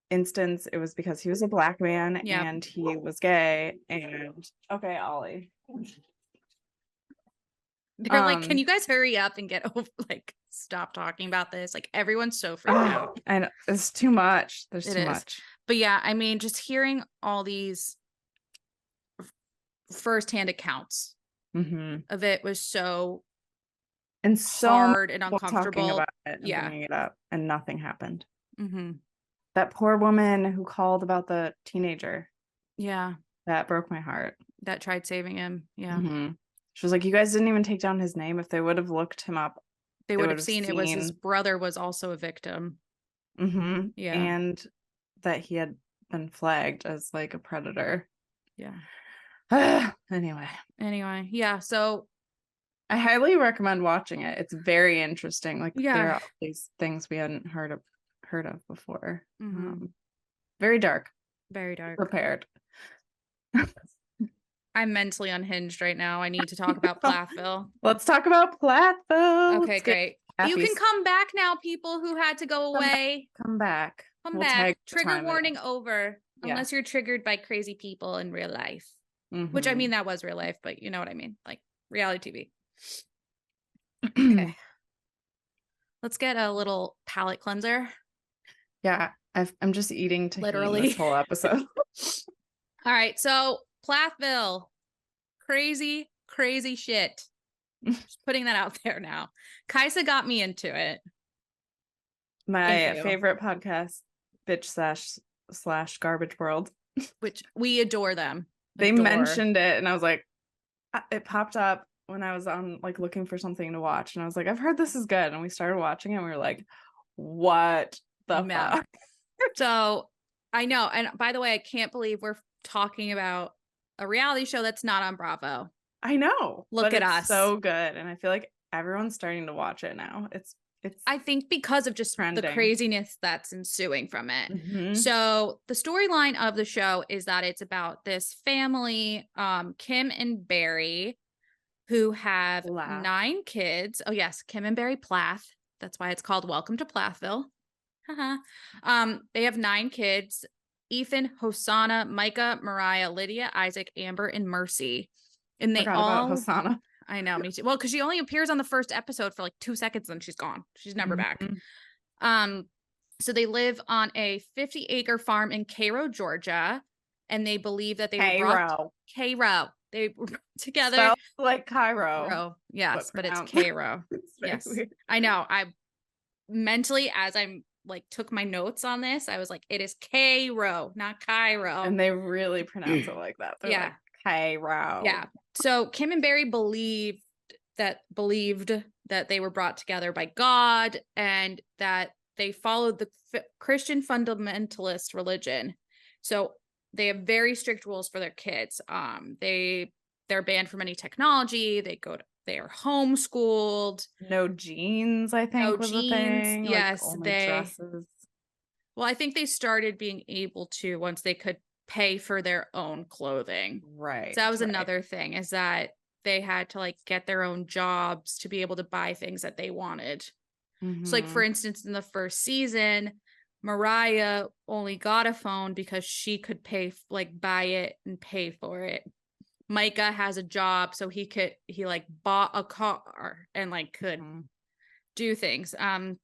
B: instance, it was because he was a black man and he was gay. And okay, Ollie.
A: They're like, can you guys hurry up and get over, like, stop talking about this? Like, everyone's so freaked out.
B: I know. It's too much. There's too much.
A: But yeah, I mean, just hearing all these firsthand accounts of it was so hard and uncomfortable.
B: Talking about it and bringing it up, and nothing happened. That poor woman who called about the teenager. Yeah. That broke my heart.
A: That tried saving him. Yeah.
B: She was like, you guys didn't even take down his name. If they would have looked him up,
A: they would have seen it was his brother was also a victim.
B: Yeah. And that he had been flagged as like a predator. Yeah. Anyway. Yeah. So I highly recommend watching it. It's very interesting. Like there are all these things we hadn't heard of before. Very dark. Very dark. Prepared.
A: I'm mentally unhinged right now. I need to talk about Plathville.
B: Let's talk about Plathville.
A: Okay, great. You can come back now, people who had to go away.
B: Come back.
A: Come back. Trigger warning over. Unless you're triggered by crazy people in real life. Which, I mean, that was real life, but you know what I mean? Like reality TV. Okay. Let's get a little palate cleanser.
B: Yeah, I'm just eating to literally this whole episode.
A: All right, so Plathville, crazy shit. Just putting that out there now. Kaisa got me into it.
B: My favorite podcast, bitch slash garbage world,
A: which we adore them.
B: They mentioned it, and I was like, it popped up when I was on like looking for something to watch, and I was like, I've heard this is good, and we started watching it, and we were like, what the fuck?
A: So I know, and by the way, I can't believe we're talking about a reality show that's not on Bravo.
B: I know.
A: Look at us.
B: So good. And I feel like everyone's starting to watch it now. It's
A: I think because of just trending. The craziness that's ensuing from it. So the storyline of the show is that it's about this family, Kim and Barry, who have 9 kids. Oh yes, Kim and Barry Plath. That's why it's called Welcome to Plathville. They have 9 kids. Ethan, Hosanna, Micah, Mariah, Lydia, Isaac, Amber, and Mercy. And they all about Hosanna. I know, me too. Well, because she only appears on the first episode for like 2 seconds, and she's gone. She's never back. So they live on a 50-acre farm in Cairo, Georgia, and they believe that they were brought Cairo. They were together.
B: Spelled like Cairo.
A: Yes, but it's Cairo. Yes, weird. I know. I mentally, as I'm like took my notes on this, I was like, it is Cairo, not Cairo.
B: And they really pronounce it like that. They're like Cairo.
A: Yeah. So Kim and Barry believed that they were brought together by God and that they followed the Christian fundamentalist religion. So they have very strict rules for their kids. They're banned from any technology. They are homeschooled.
B: No jeans, I think, was a thing.
A: Yes,
B: like only dresses.
A: Well, I think they started being able to once they could pay for their own clothing.
B: Right.
A: So that was another thing, is that they had to like get their own jobs to be able to buy things that they wanted. So like, for instance, in the first season, Mariah only got a phone because she could buy it and pay for it. Micah has a job, so he like bought a car and like could do things. And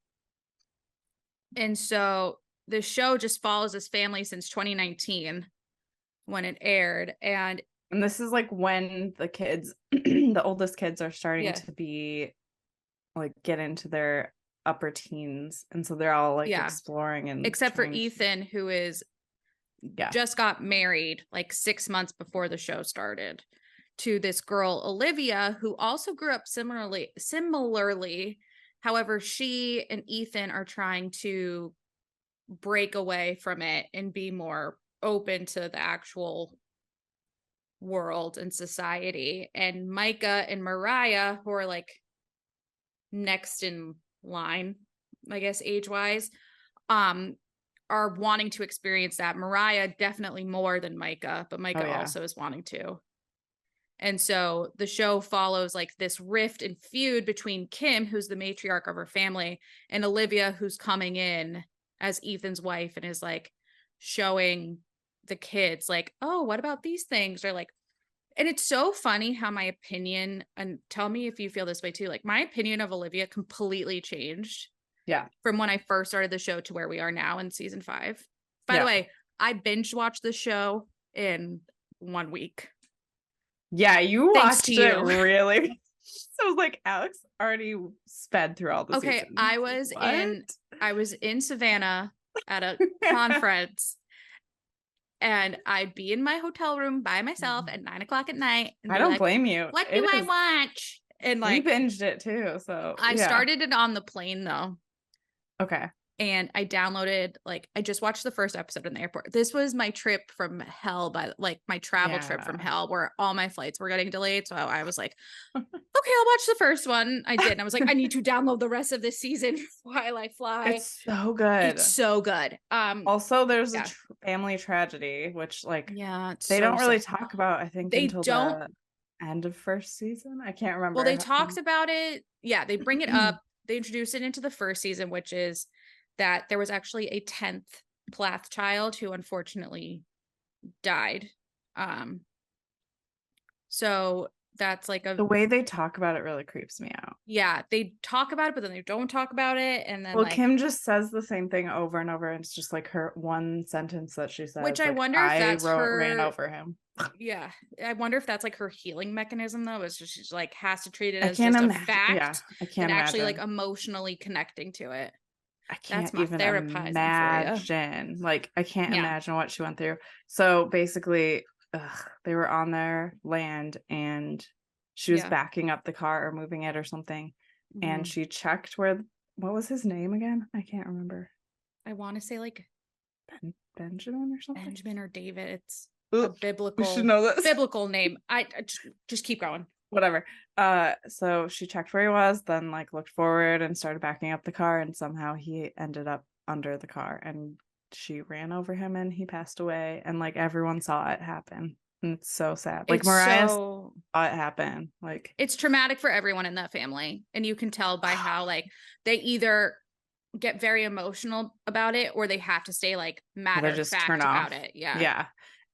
A: so the show just follows this family since 2019 when it aired. And
B: this is like when the kids, the oldest kids are starting to be like get into their upper teens, and so they're all like exploring and
A: except for Ethan, who is just got married like 6 months before the show started to this girl Olivia, who also grew up similarly. However, she and Ethan are trying to break away from it and be more open to the actual world and society. And Micah and Mariah, who are like next in line, I guess, age-wise, are wanting to experience that. Mariah definitely more than Micah, but Micah also is wanting to. And so the show follows like this rift and feud between Kim, who's the matriarch of her family, and Olivia, who's coming in as Ethan's wife and is like showing the kids like, oh, what about these things? Or like, and it's so funny how my opinion, and tell me if you feel this way too, like my opinion of Olivia completely changed.
B: Yeah.
A: From when I first started the show to where we are now in season 5. By the way, I binge watched the show in 1 week.
B: Yeah, you watched it really. So like Alex already sped through all the seasons.
A: I was in Savannah at a conference, and I'd be in my hotel room by myself at 9:00 at night. And
B: I don't blame you.
A: What do I watch? And like
B: we binged it too. So
A: I started it on the plane though.
B: Okay.
A: And I downloaded, like, I just watched the first episode in the airport. This was my trip from hell, my travel trip from hell, where all my flights were getting delayed. So I was like, okay, I'll watch the first one. I did. And I was like, I need to download the rest of this season while I fly.
B: It's so good.
A: It's so good.
B: Also, there's a family tragedy, which like, they don't really talk about, I think, until the end of first season. I can't remember.
A: Well, they talked about it. Yeah, they bring it up. They introduce it into the first season, which is that there was actually a 10th Plath child who unfortunately died. So that's like
B: the way they talk about it really creeps me out.
A: Yeah, they talk about it, but then they don't talk about it. And then
B: Kim just says the same thing over and over. And it's just like her one sentence that she says,
A: which I wonder if that's
B: ran over him.
A: Yeah, I wonder if that's like her healing mechanism though. Is she's like has to treat it as just a fact.
B: Yeah, I can't
A: actually like emotionally connecting to it.
B: I can't even imagine. Like, I can't imagine what she went through. So basically, they were on their land and she was backing up the car or moving it or something. Mm-hmm. And she checked what was his name again? I can't remember.
A: I want to say like
B: Benjamin or something.
A: Benjamin or David. It's a biblical.
B: We should know this.
A: Biblical name. I just keep going.
B: Whatever. So she checked where he was, then like looked forward and started backing up the car, and somehow he ended up under the car, and she ran over him and he passed away, and like everyone saw it happen. And it's so sad. Like Mariah saw it happen. Like
A: it's traumatic for everyone in that family, and you can tell by how like they either get very emotional about it or they have to stay like matter of fact about it. Yeah.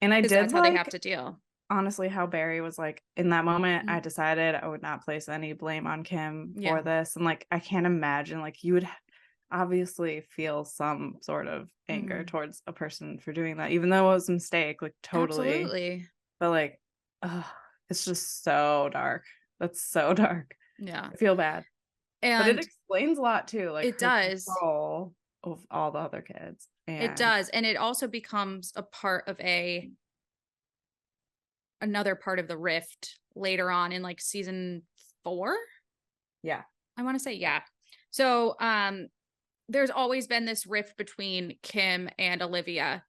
B: And I did
A: that's how they have to deal.
B: Honestly, how Barry was like, in that moment, I decided I would not place any blame on Kim for this. And like, I can't imagine, like, you would obviously feel some sort of anger towards a person for doing that, even though it was a mistake, like totally.
A: Absolutely.
B: But like, it's just so dark. That's so dark.
A: Yeah.
B: I feel bad. But it explains a lot too. Like,
A: it does.
B: Control of all the other kids. And
A: it does. And it also becomes a part of another part of the rift later on in like season 4.
B: Yeah.
A: I want to say, yeah. So there's always been this rift between Kim and Olivia,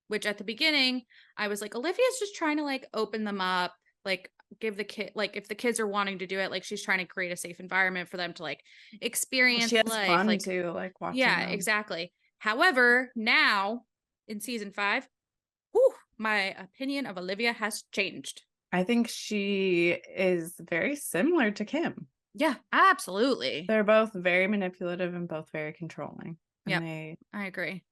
A: which at the beginning I was like, Olivia's just trying to like open them up, like give the kid, like if the kids are wanting to do it, like she's trying to create a safe environment for them to like experience
B: she has
A: life.
B: Fun
A: like
B: too, like watching them.
A: Exactly. However, now in season 5, my opinion of Olivia has changed.
B: I think she is very similar to Kim.
A: Yeah, absolutely.
B: They're both very manipulative and both very controlling.
A: Yeah, I agree.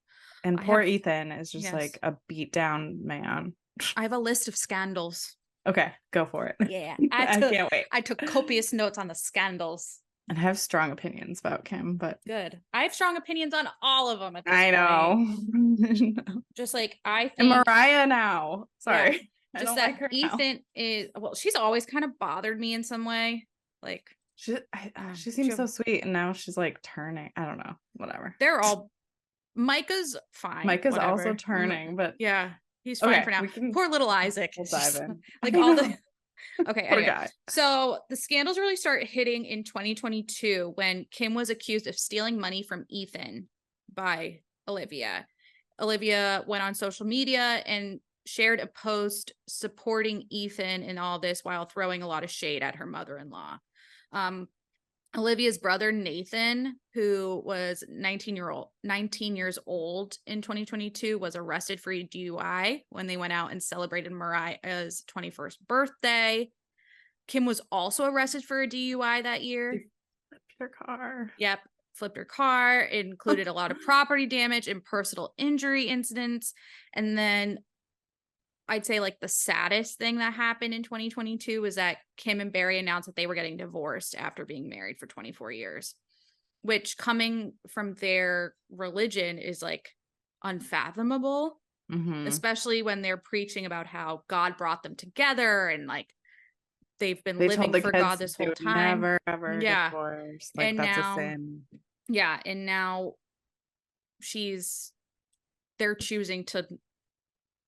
B: And poor Ethan is just like a beat down man.
A: I have a list of scandals.
B: Okay, go for it.
A: Yeah,
B: I can't wait.
A: I took copious notes on the scandals.
B: And I have strong opinions about Kim, but
A: good. I have strong opinions on all of them at this
B: point. know.
A: Just like I think
B: and Mariah now. Sorry.
A: Just that like Ethan now. She's always kind of bothered me in some way. Like
B: She seems so sweet, and now she's like turning. I don't know. Whatever.
A: They're all. Micah's fine.
B: Micah's
A: whatever.
B: also turning, but
A: yeah, he's fine for now. Poor little Isaac.
B: We'll dive in.
A: Like all the. Okay.
B: Poor
A: anyway.
B: guy.
A: So the scandals really start hitting in 2022 when Kim was accused of stealing money from Ethan by Olivia. Olivia went on social media and shared a post supporting Ethan in all this while throwing a lot of shade at her mother-in-law. Olivia's brother, Nathan, who was 19 years old in 2022, was arrested for a DUI when they went out and celebrated Mariah's 21st birthday. Kim was also arrested for a DUI that year.
B: She flipped her car.
A: Yep. Flipped her car. It included a lot of property damage and personal injury incidents. And then I'd say like the saddest thing that happened in 2022 was that Kim and Barry announced that they were getting divorced after being married for 24 years, which coming from their religion is like unfathomable, especially when they're preaching about how God brought them together and like they've been living for God this whole time.
B: Never ever divorce. Like and that's now, a sin.
A: Yeah, and now they're choosing to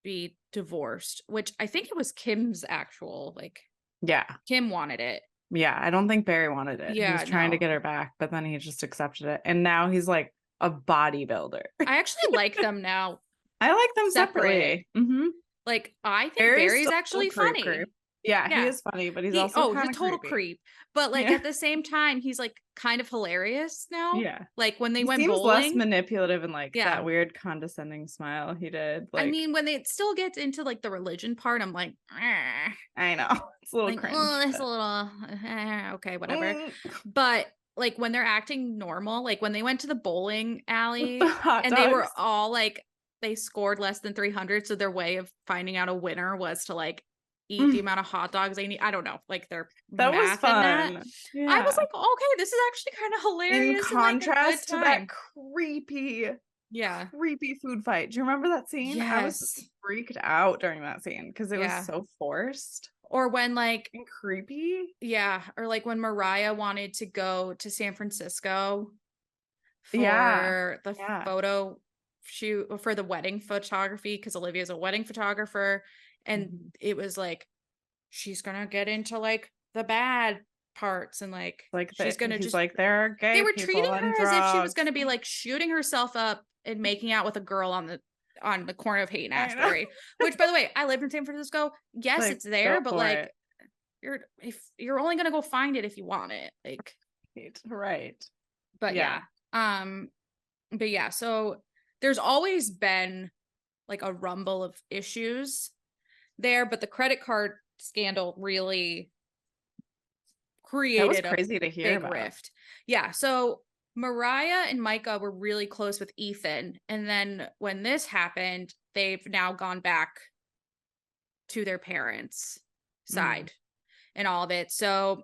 A: be divorced, which I think it was Kim's actual like.
B: Yeah,
A: Kim wanted it.
B: Yeah, I don't think Barry wanted it.
A: Yeah,
B: he was trying to get her back, but then he just accepted it, and now he's like a bodybuilder.
A: I actually like them now.
B: I like them separately.
A: Like I think Barry's actually funny.
B: Yeah, he is funny, but he's also
A: he's a total creep. But like at the same time, he's like kind of hilarious now.
B: Yeah,
A: like when they went
B: seems
A: bowling,
B: less manipulative and like that weird condescending smile he did. Like,
A: I mean, when it still gets into like the religion part, I'm like,
B: I know it's a little
A: like,
B: cringe.
A: It's a little okay, whatever. But like when they're acting normal, like when they went to the bowling alley and they were all like, they scored less than 300, so their way of finding out a winner was to like eat the amount of hot dogs they need. I don't know, like their
B: that
A: math
B: was fun.
A: That. Yeah. I was like, okay, this is actually kind of hilarious.
B: In contrast to that creepy food fight. Do you remember that scene?
A: Yes.
B: I was freaked out during that scene because it was so forced.
A: Or when like
B: and creepy.
A: Yeah. Or like when Mariah wanted to go to San Francisco for the photo shoot for the wedding photography, because Olivia's a wedding photographer. And it was like, she's gonna get into like the bad parts and like she's gonna just
B: like there are gay.
A: They were treating her
B: drugs.
A: as if she was gonna be like shooting herself up and making out with a girl on the corner of Haight and Ashbury. Which, by the way, I lived in San Francisco. Yes, like, it's there, but like you're only gonna go find it if you want it. Like
B: right.
A: But but yeah, so there's always been like a rumble of issues there, but the credit card scandal really created
B: crazy to hear
A: big rift. Yeah, so Mariah and Micah were really close with Ethan, and then when this happened, they've now gone back to their parents' side and all of it. So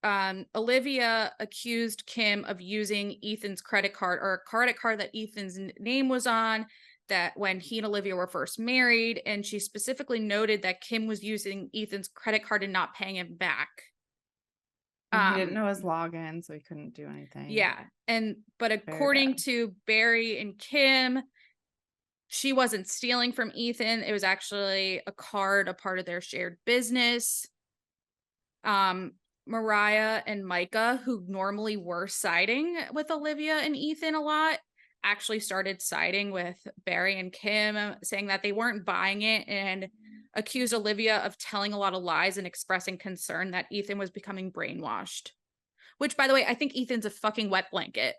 A: Olivia accused Kim of using Ethan's credit card, or a credit card that Ethan's name was on, that when he and Olivia were first married, and she specifically noted that Kim was using Ethan's credit card and not paying him back.
B: He didn't know his login, so he couldn't do anything.
A: Yeah. But according to Barry and Kim, she wasn't stealing from Ethan. It was actually a card, a part of their shared business. Mariah and Micah, who normally were siding with Olivia and Ethan a lot, actually started siding with Barry and Kim, saying that they weren't buying it, and accused Olivia of telling a lot of lies and expressing concern that Ethan was becoming brainwashed. Which, by the way, I think Ethan's a fucking wet blanket.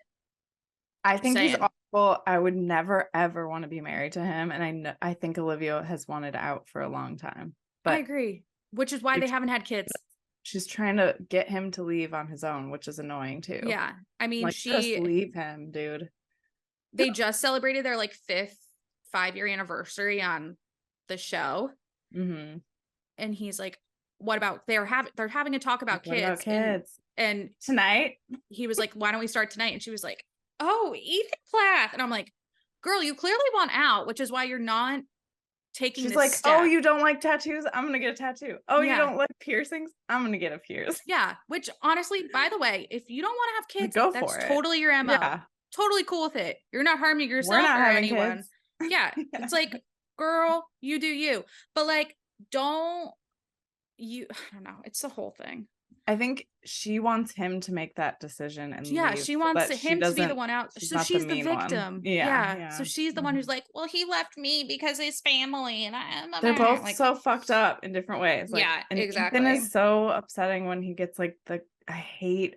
B: I think he's awful. I would never ever want to be married to him, and I think Olivia has wanted out for a long time. But
A: I agree, which is why they haven't had kids.
B: She's trying to get him to leave on his own, which is annoying too.
A: Yeah, I mean,
B: just leave him, dude.
A: They just celebrated their like 5-year anniversary on the show, and he's like, "What about they're having a talk about kids? And
B: tonight?"
A: He was like, "Why don't we start tonight?" And she was like, "Oh, Ethan Plath," and I'm like, "Girl, you clearly want out, which is why you're not taking
B: She's
A: this
B: like,
A: step.
B: oh, you don't like tattoos? I'm gonna get a tattoo. Oh, you don't like piercings? I'm gonna get a piercing.
A: Yeah, which honestly, by the way, if you don't want to have kids,
B: Go
A: that's
B: for it.
A: totally your MO.
B: Yeah.
A: Totally cool with it. You're not harming
B: We're
A: yourself
B: not
A: or
B: having
A: anyone.
B: kids.
A: Yeah. It's like, girl, you do you. But like, I don't know. It's the whole thing.
B: I think she wants him to make that decision and
A: Yeah,
B: leave
A: she
B: so
A: wants
B: that
A: him to be the one out.
B: she's
A: So
B: not
A: she's the
B: mean one.
A: victim.
B: Yeah,
A: Yeah. So
B: yeah.
A: she's the one who's like, well, he left me because his family and
B: They're both
A: like,
B: so fucked up in different ways. Like,
A: yeah,
B: and
A: exactly.
B: Ethan is so upsetting when he gets like I hate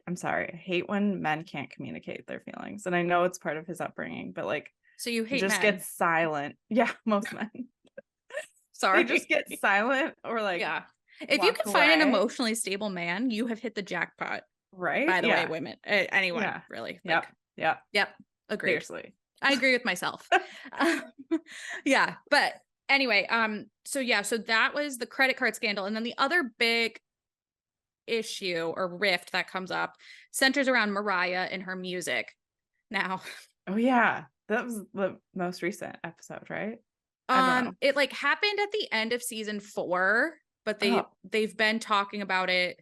B: when men can't communicate their feelings. And I know it's part of his upbringing, but like,
A: so you hate
B: just
A: men.
B: get silent. Yeah, most men.
A: Sorry.
B: They just get silent or like,
A: yeah. If you can find an emotionally stable man, you have hit the jackpot.
B: Right.
A: By the way, women, anyone really.
B: Like, yep.
A: Agreed.
B: Seriously.
A: I agree with myself. Yeah. But anyway, so that was the credit card scandal. And then the other big issue or rift that comes up centers around Mariah and her music. Now.
B: Oh yeah. That was the most recent episode, right?
A: It like happened at the end of season 4, but they've been talking about it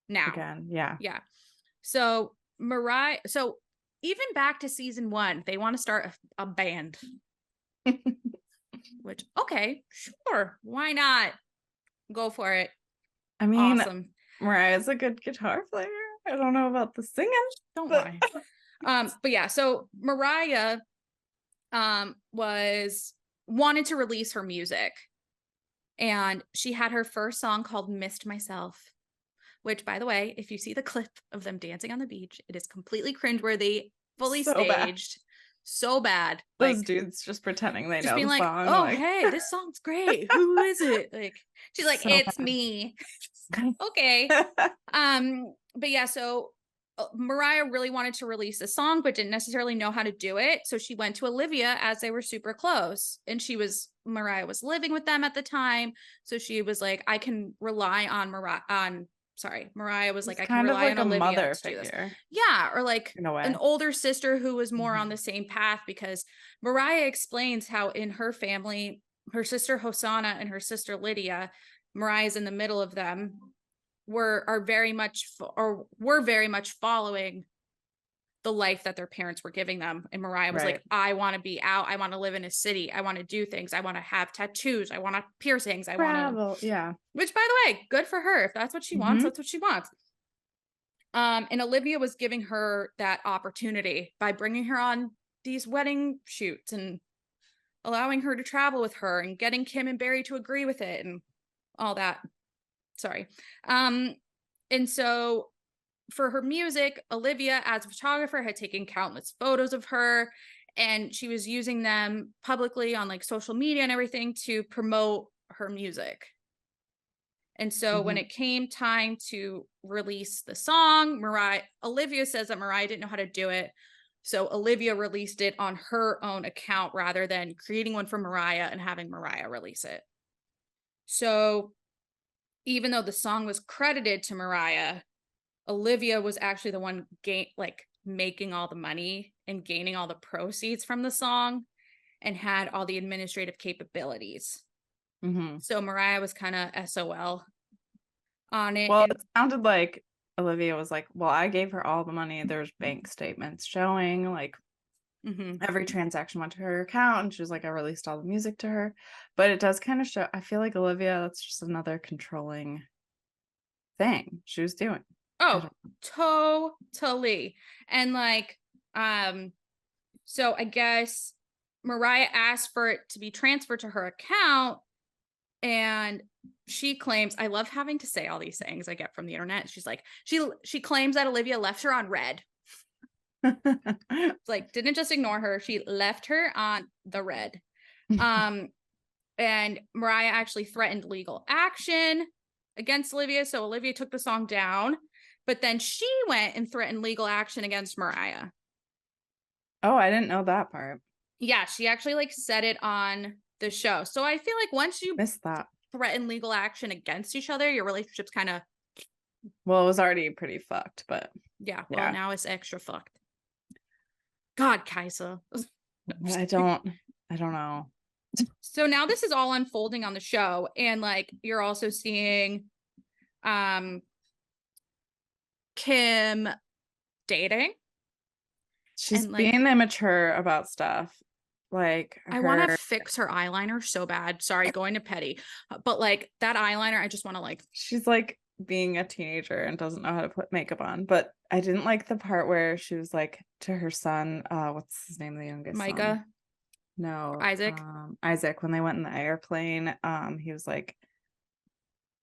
A: now.
B: Again, yeah.
A: Yeah. So Mariah, even back to season 1, they want to start a band. Which, okay, sure. Why not? Go for it.
B: I mean,
A: awesome.
B: Mariah's a good guitar player. I don't know about the singing.
A: Don't lie. But yeah, so Mariah wanted to release her music. And she had her first song called Missed Myself, which, by the way, if you see the clip of them dancing on the beach, it is completely cringeworthy, fully staged. So bad.
B: Those
A: like,
B: dudes just pretending they know
A: being
B: the
A: like,
B: song.
A: oh, hey, this song's great. Who is it? Like, she's like, it's me. Okay. But yeah, so Mariah really wanted to release a song, but didn't necessarily know how to do it. So she went to Olivia as they were super close. And Mariah was living with them at the time. So she was like, I can rely on Mariah was like, I can rely on Olivia
B: mother
A: to do this.
B: figure.
A: Yeah, or like an older sister who was more on the same path, because Mariah explains how in her family, her sister Hosanna and her sister Lydia, Mariah's in the middle of them, were very much following the life that their parents were giving them. And Mariah was like, I want to be out. I want to live in a city. I want to do things. I want to have tattoos. I want to piercings. I want to
B: travel. Yeah.
A: Which, by the way, good for her. If that's what she wants, that's what she wants. And Olivia was giving her that opportunity by bringing her on these wedding shoots and allowing her to travel with her and getting Kim and Barry to agree with it and all that. Sorry. And so for her music, Olivia, as a photographer, had taken countless photos of her, and she was using them publicly on like social media and everything to promote her music. And so when it came time to release the song, Olivia says that Mariah didn't know how to do it. So Olivia released it on her own account rather than creating one for Mariah and having Mariah release it. So even though the song was credited to Mariah, Olivia was actually the one making all the money and gaining all the proceeds from the song and had all the administrative capabilities. So Mariah was kind of SOL on it.
B: Well, it sounded like Olivia was like, well, I gave her all the money. There's bank statements showing like every transaction went to her account, and she was like, I released all the music to her. But it does kind of show, I feel like Olivia, that's just another controlling thing she was doing.
A: Oh, totally. And like, so I guess Mariah asked for it to be transferred to her account, and she claims, I love having to say all these things I get from the internet. She's like, she claims that Olivia left her on red. It's like, didn't just ignore her. She left her on the red. And Mariah actually threatened legal action against Olivia. So Olivia took the song down, but then she went and threatened legal action against Mariah.
B: Oh, I didn't know that part.
A: Yeah, she actually like said it on the show. So I feel like once you
B: missed that,
A: threaten legal action against each other, your relationship's kind of,
B: well, it was already pretty fucked, but
A: yeah, well, now it's extra fucked. God, Kaisa.
B: I don't know.
A: So now this is all unfolding on the show, and like you're also seeing Kim dating.
B: She's
A: And like
B: being immature about stuff. Like
A: I want to
B: her
A: fix her eyeliner so bad. Sorry, going to petty. But like that eyeliner, I just want to like
B: she's like being a teenager and doesn't know how to put makeup on. But I didn't like the part where she was like to her son, what's his name, the youngest son?
A: Micah,
B: No,
A: Isaac.
B: Isaac, when they went in the airplane, he was like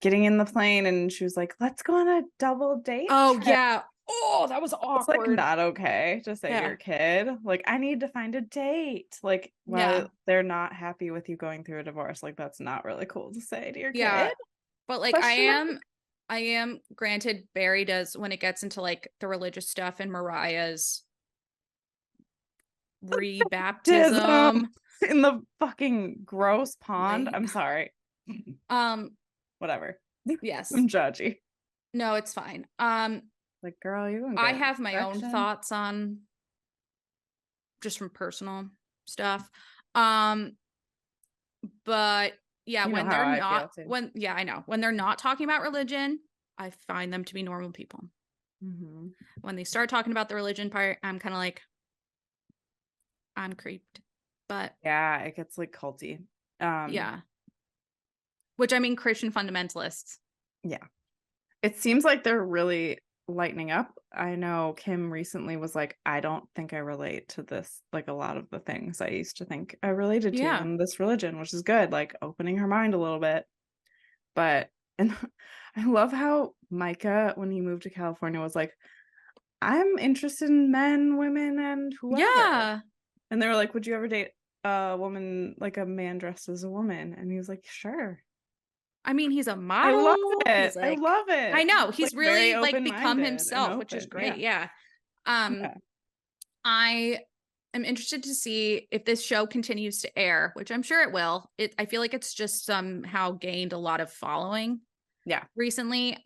B: getting in the plane and she was like, let's go on a double date
A: Oh
B: trip.
A: yeah. Oh, that was
B: It's like
A: awkward.
B: not okay to say to
A: Yeah.
B: your kid, like, I need to find a date. Like, while
A: Yeah.
B: they're not happy with you going through a divorce, like that's not really cool to say to your
A: Yeah.
B: kid.
A: But like I am granted Barry does when it gets into like the religious stuff and Mariah's rebaptism.
B: In the fucking gross pond.
A: Like,
B: I'm sorry. Whatever.
A: Yes.
B: I'm judgy.
A: No, it's fine.
B: Like, girl, you
A: I have my own thoughts on just from personal stuff. But yeah,
B: you know
A: when
B: how
A: they're
B: I
A: not
B: feel too.
A: when yeah, I know. When they're not talking about religion, I find them to be normal people.
B: Mm-hmm.
A: When they start talking about the religion part, I'm kind of like I'm creeped. But
B: Yeah, it gets like culty.
A: yeah. Which I mean Christian fundamentalists.
B: Yeah. It seems like they're really lightening up. I know Kim recently was like, I don't think I relate to this, like a lot of the things I used to think I related to in this religion, which is good, like opening her mind a little bit. But, and I love how Micah, when he moved to California, was like, I'm interested in men, women, and whoever.
A: Yeah.
B: And they were like, would you ever date a woman, like a man dressed as a woman? And he was like, sure.
A: I mean, he's a model.
B: I love it.
A: He's like,
B: I love it.
A: I know. He's
B: like, very
A: really like become
B: open-minded
A: himself,
B: and
A: which is
B: open.
A: great.
B: Yeah.
A: Yeah. I am interested to see if this show continues to air, which I'm sure it will. I feel like it's just somehow gained a lot of following.
B: Yeah.
A: Recently.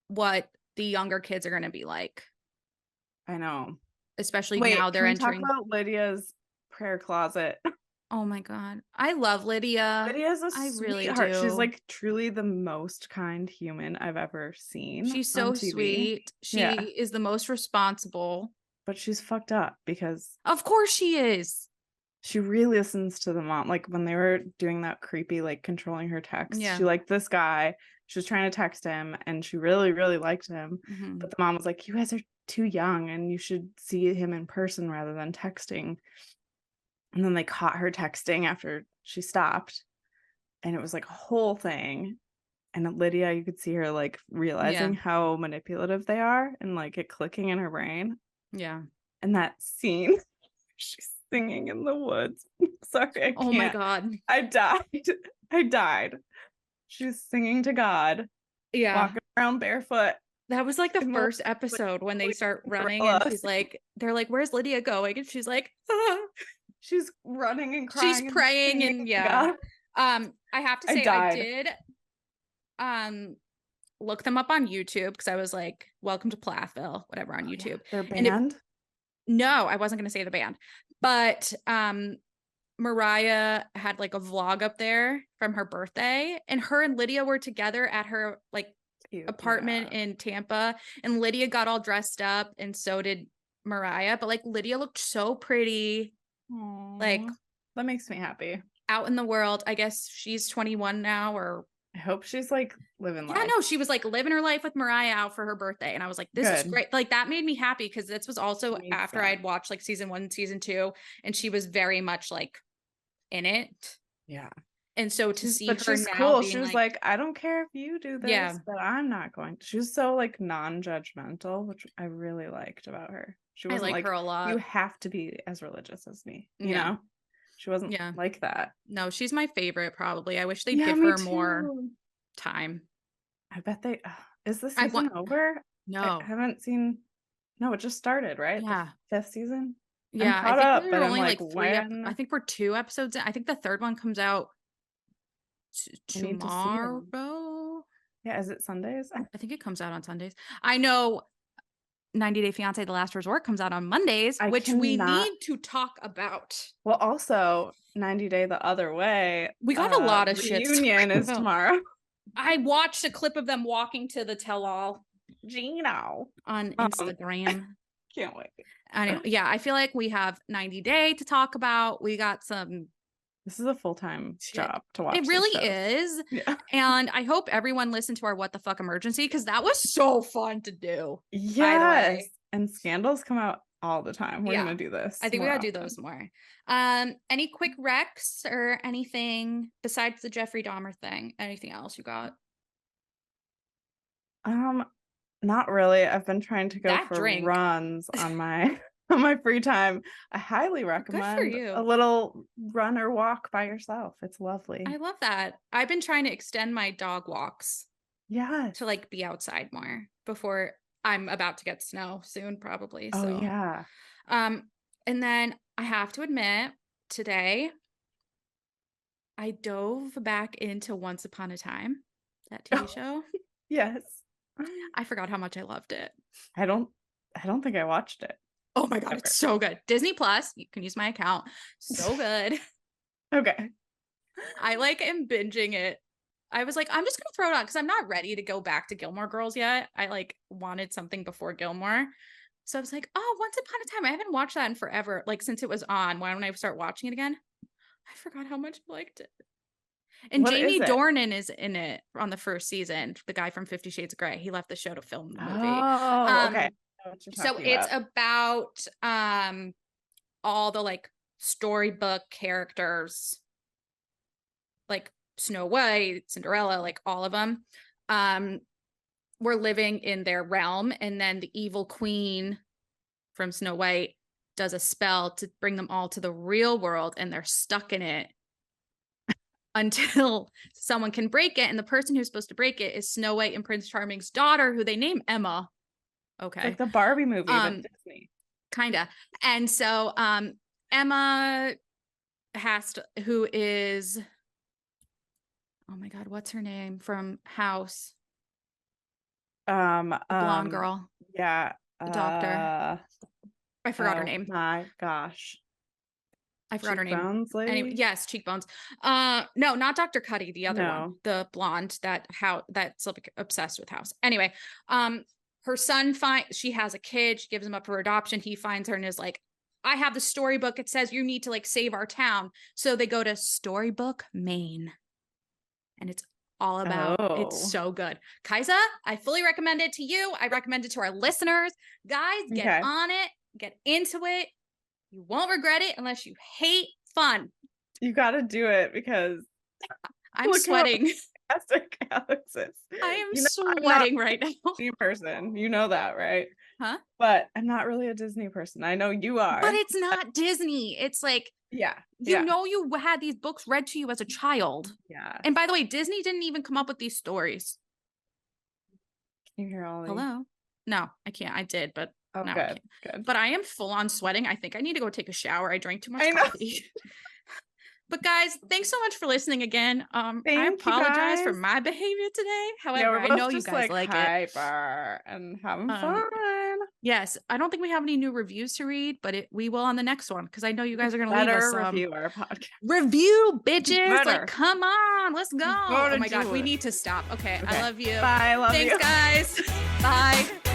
A: What the younger kids are going to be like.
B: I know.
A: Especially
B: Wait,
A: now they're
B: can we
A: entering.
B: talk about Lydia's prayer closet?
A: Oh my God. I love Lydia.
B: Lydia's a
A: I
B: sweetheart.
A: really do.
B: She's like truly the most kind human I've ever seen.
A: She's so sweet. She is the most responsible.
B: But she's fucked up because
A: of course she is.
B: She really listens to the mom. Like when they were doing that creepy, like controlling her text,
A: Yeah.
B: she liked this guy. She was trying to text him and she really, really liked him.
A: Mm-hmm.
B: But the mom was like, you guys are too young and you should see him in person rather than texting. And then they caught her texting after she stopped. And it was like a whole thing. And Lydia, you could see her like realizing how manipulative they are and like it clicking in her brain.
A: Yeah.
B: And that scene, she's singing in the woods. Sorry, I can't.
A: Oh my God.
B: I died. She was singing to God.
A: Yeah.
B: Walking around barefoot.
A: That was like the first episode when they start running and she's like, they're like, where's Lydia going? And she's like, ah.
B: She's running and crying.
A: She's praying and yeah. I have to say I did look them up on YouTube because I was like, welcome to Plathville, whatever on YouTube.
B: Their band?
A: No, I wasn't gonna say the band. But Mariah had like a vlog up there from her birthday, and her and Lydia were together at her like apartment in Tampa, and Lydia got all dressed up and so did Mariah, but like Lydia looked so pretty.
B: Aww,
A: like
B: that makes me happy.
A: Out in the world. I guess she's 21 now, or
B: I hope she's like living life.
A: Yeah, no, she was like living her life with Mariah out for her birthday. And I was like, this is great. Like that made me happy because this was also after I'd watched like season 1 and season 2, and she was very much like in it.
B: Yeah.
A: And so to see her now
B: cool. She was like, I don't care if you do this,
A: Yeah.
B: but I'm not going to. She was so like non-judgmental, which I really liked about her. She wasn't like
A: her a lot.
B: You have to be as religious as me, you know? She wasn't like that.
A: No, she's my favorite probably. I wish they'd give her more time.
B: I bet they is the season over?
A: No.
B: I haven't seen. No, it just started, right?
A: Yeah.
B: The 5th season?
A: Yeah,
B: I'm caught up, but
A: only
B: I'm
A: like 3 I think we're 2 episodes in. I think the 3rd one comes out tomorrow.
B: Yeah, is it Sundays?
A: I think it comes out on Sundays. I know 90 Day Fiancé The Last Resort comes out on Mondays, which we need to talk about.
B: Well, also 90 Day the Other way.
A: We got a lot of shit.
B: Reunion is tomorrow.
A: I watched a clip of them walking to the tell-all
B: Gino
A: on Instagram.
B: Can't wait.
A: Anyway, yeah, I feel like we have 90 Day to talk about. We got some.
B: This is a full-time job to watch.
A: It really is.
B: Yeah.
A: And I hope everyone listened to our What the Fuck Emergency, because that was so fun to do.
B: Yes. And scandals come out all the time. We're gonna do this.
A: I think we gotta do those more. Any quick recs or anything besides the Jeffrey Dahmer thing? Anything else you got?
B: Not really. I've been trying to go for runs on my on my free time. I highly recommend a little run or walk by yourself. It's lovely.
A: I love that. I've been trying to extend my dog walks.
B: Yeah.
A: To like be outside more before I'm about to get snow soon, probably.
B: Oh, so yeah.
A: And then I have to admit, today I dove back into Once Upon a Time, that TV show.
B: Yes.
A: I forgot how much I loved it.
B: I don't think I watched it.
A: Oh my God, it's so good. Disney Plus, you can use my account. So good.
B: Okay.
A: I like am binging it. I was like, I'm just gonna throw it on because I'm not ready to go back to Gilmore Girls yet. I like wanted something before Gilmore. So I was like, oh, Once Upon a Time. I haven't watched that in forever. Like since it was on. Why don't I start watching it again? I forgot how much I liked it. And Jamie Dornan is in it on the first season. The guy from 50 Shades of Grey. He left the show to film the movie.
B: Oh, okay.
A: So it's about all the like storybook characters, like Snow White, Cinderella, like all of them were living in their realm, and then the evil queen from Snow White does a spell to bring them all to the real world, and they're stuck in it until someone can break it. And the person who's supposed to break it is Snow White and Prince Charming's daughter, who they name Emma. Okay.
B: It's like the Barbie movie, but Disney.
A: Kinda. And so Emma who is, oh my God, what's her name from House? The blonde girl.
B: Yeah.
A: The doctor. I forgot her name.
B: My gosh.
A: I forgot her name.
B: Cheekbones lady?
A: Anyway, yes, Cheekbones. No, not Dr. Cuddy, the other one. The blonde that's like obsessed with House. Anyway, her son she has a kid, she gives him up for adoption. He finds her and is like, I have the storybook. It says you need to like save our town. So they go to Storybook, Maine. And it's all about it's so good. Kaisa, I fully recommend it to you. I recommend it to our listeners. Guys, get on it, get into it. You won't regret it unless you hate fun.
B: You got to do it because
A: I'm sweating.
B: Alex is.
A: I am sweating right now.
B: Disney person, you know that, right?
A: Huh?
B: But I'm not really a Disney person. I know you are.
A: But it's not Disney. It's like you know you had these books read to you as a child.
B: Yeah.
A: And by the way, Disney didn't even come up with these stories.
B: Can you hear all these?
A: Hello? No, I can't. I did, but no,
B: good.
A: But I am full on sweating. I think I need to go take a shower. I drank too much coffee. But guys, thanks so much for listening again. I apologize for my behavior today. However, I know you guys like it.
B: And having fun.
A: Yes, I don't think we have any new reviews to read, but we will on the next one because I know you guys are going to leave us
B: review our podcast.
A: Review, bitches! Like, come on, let's go! Oh my God, we need to stop. Okay, I love you.
B: Bye, I love you.
A: Thanks, guys. Bye.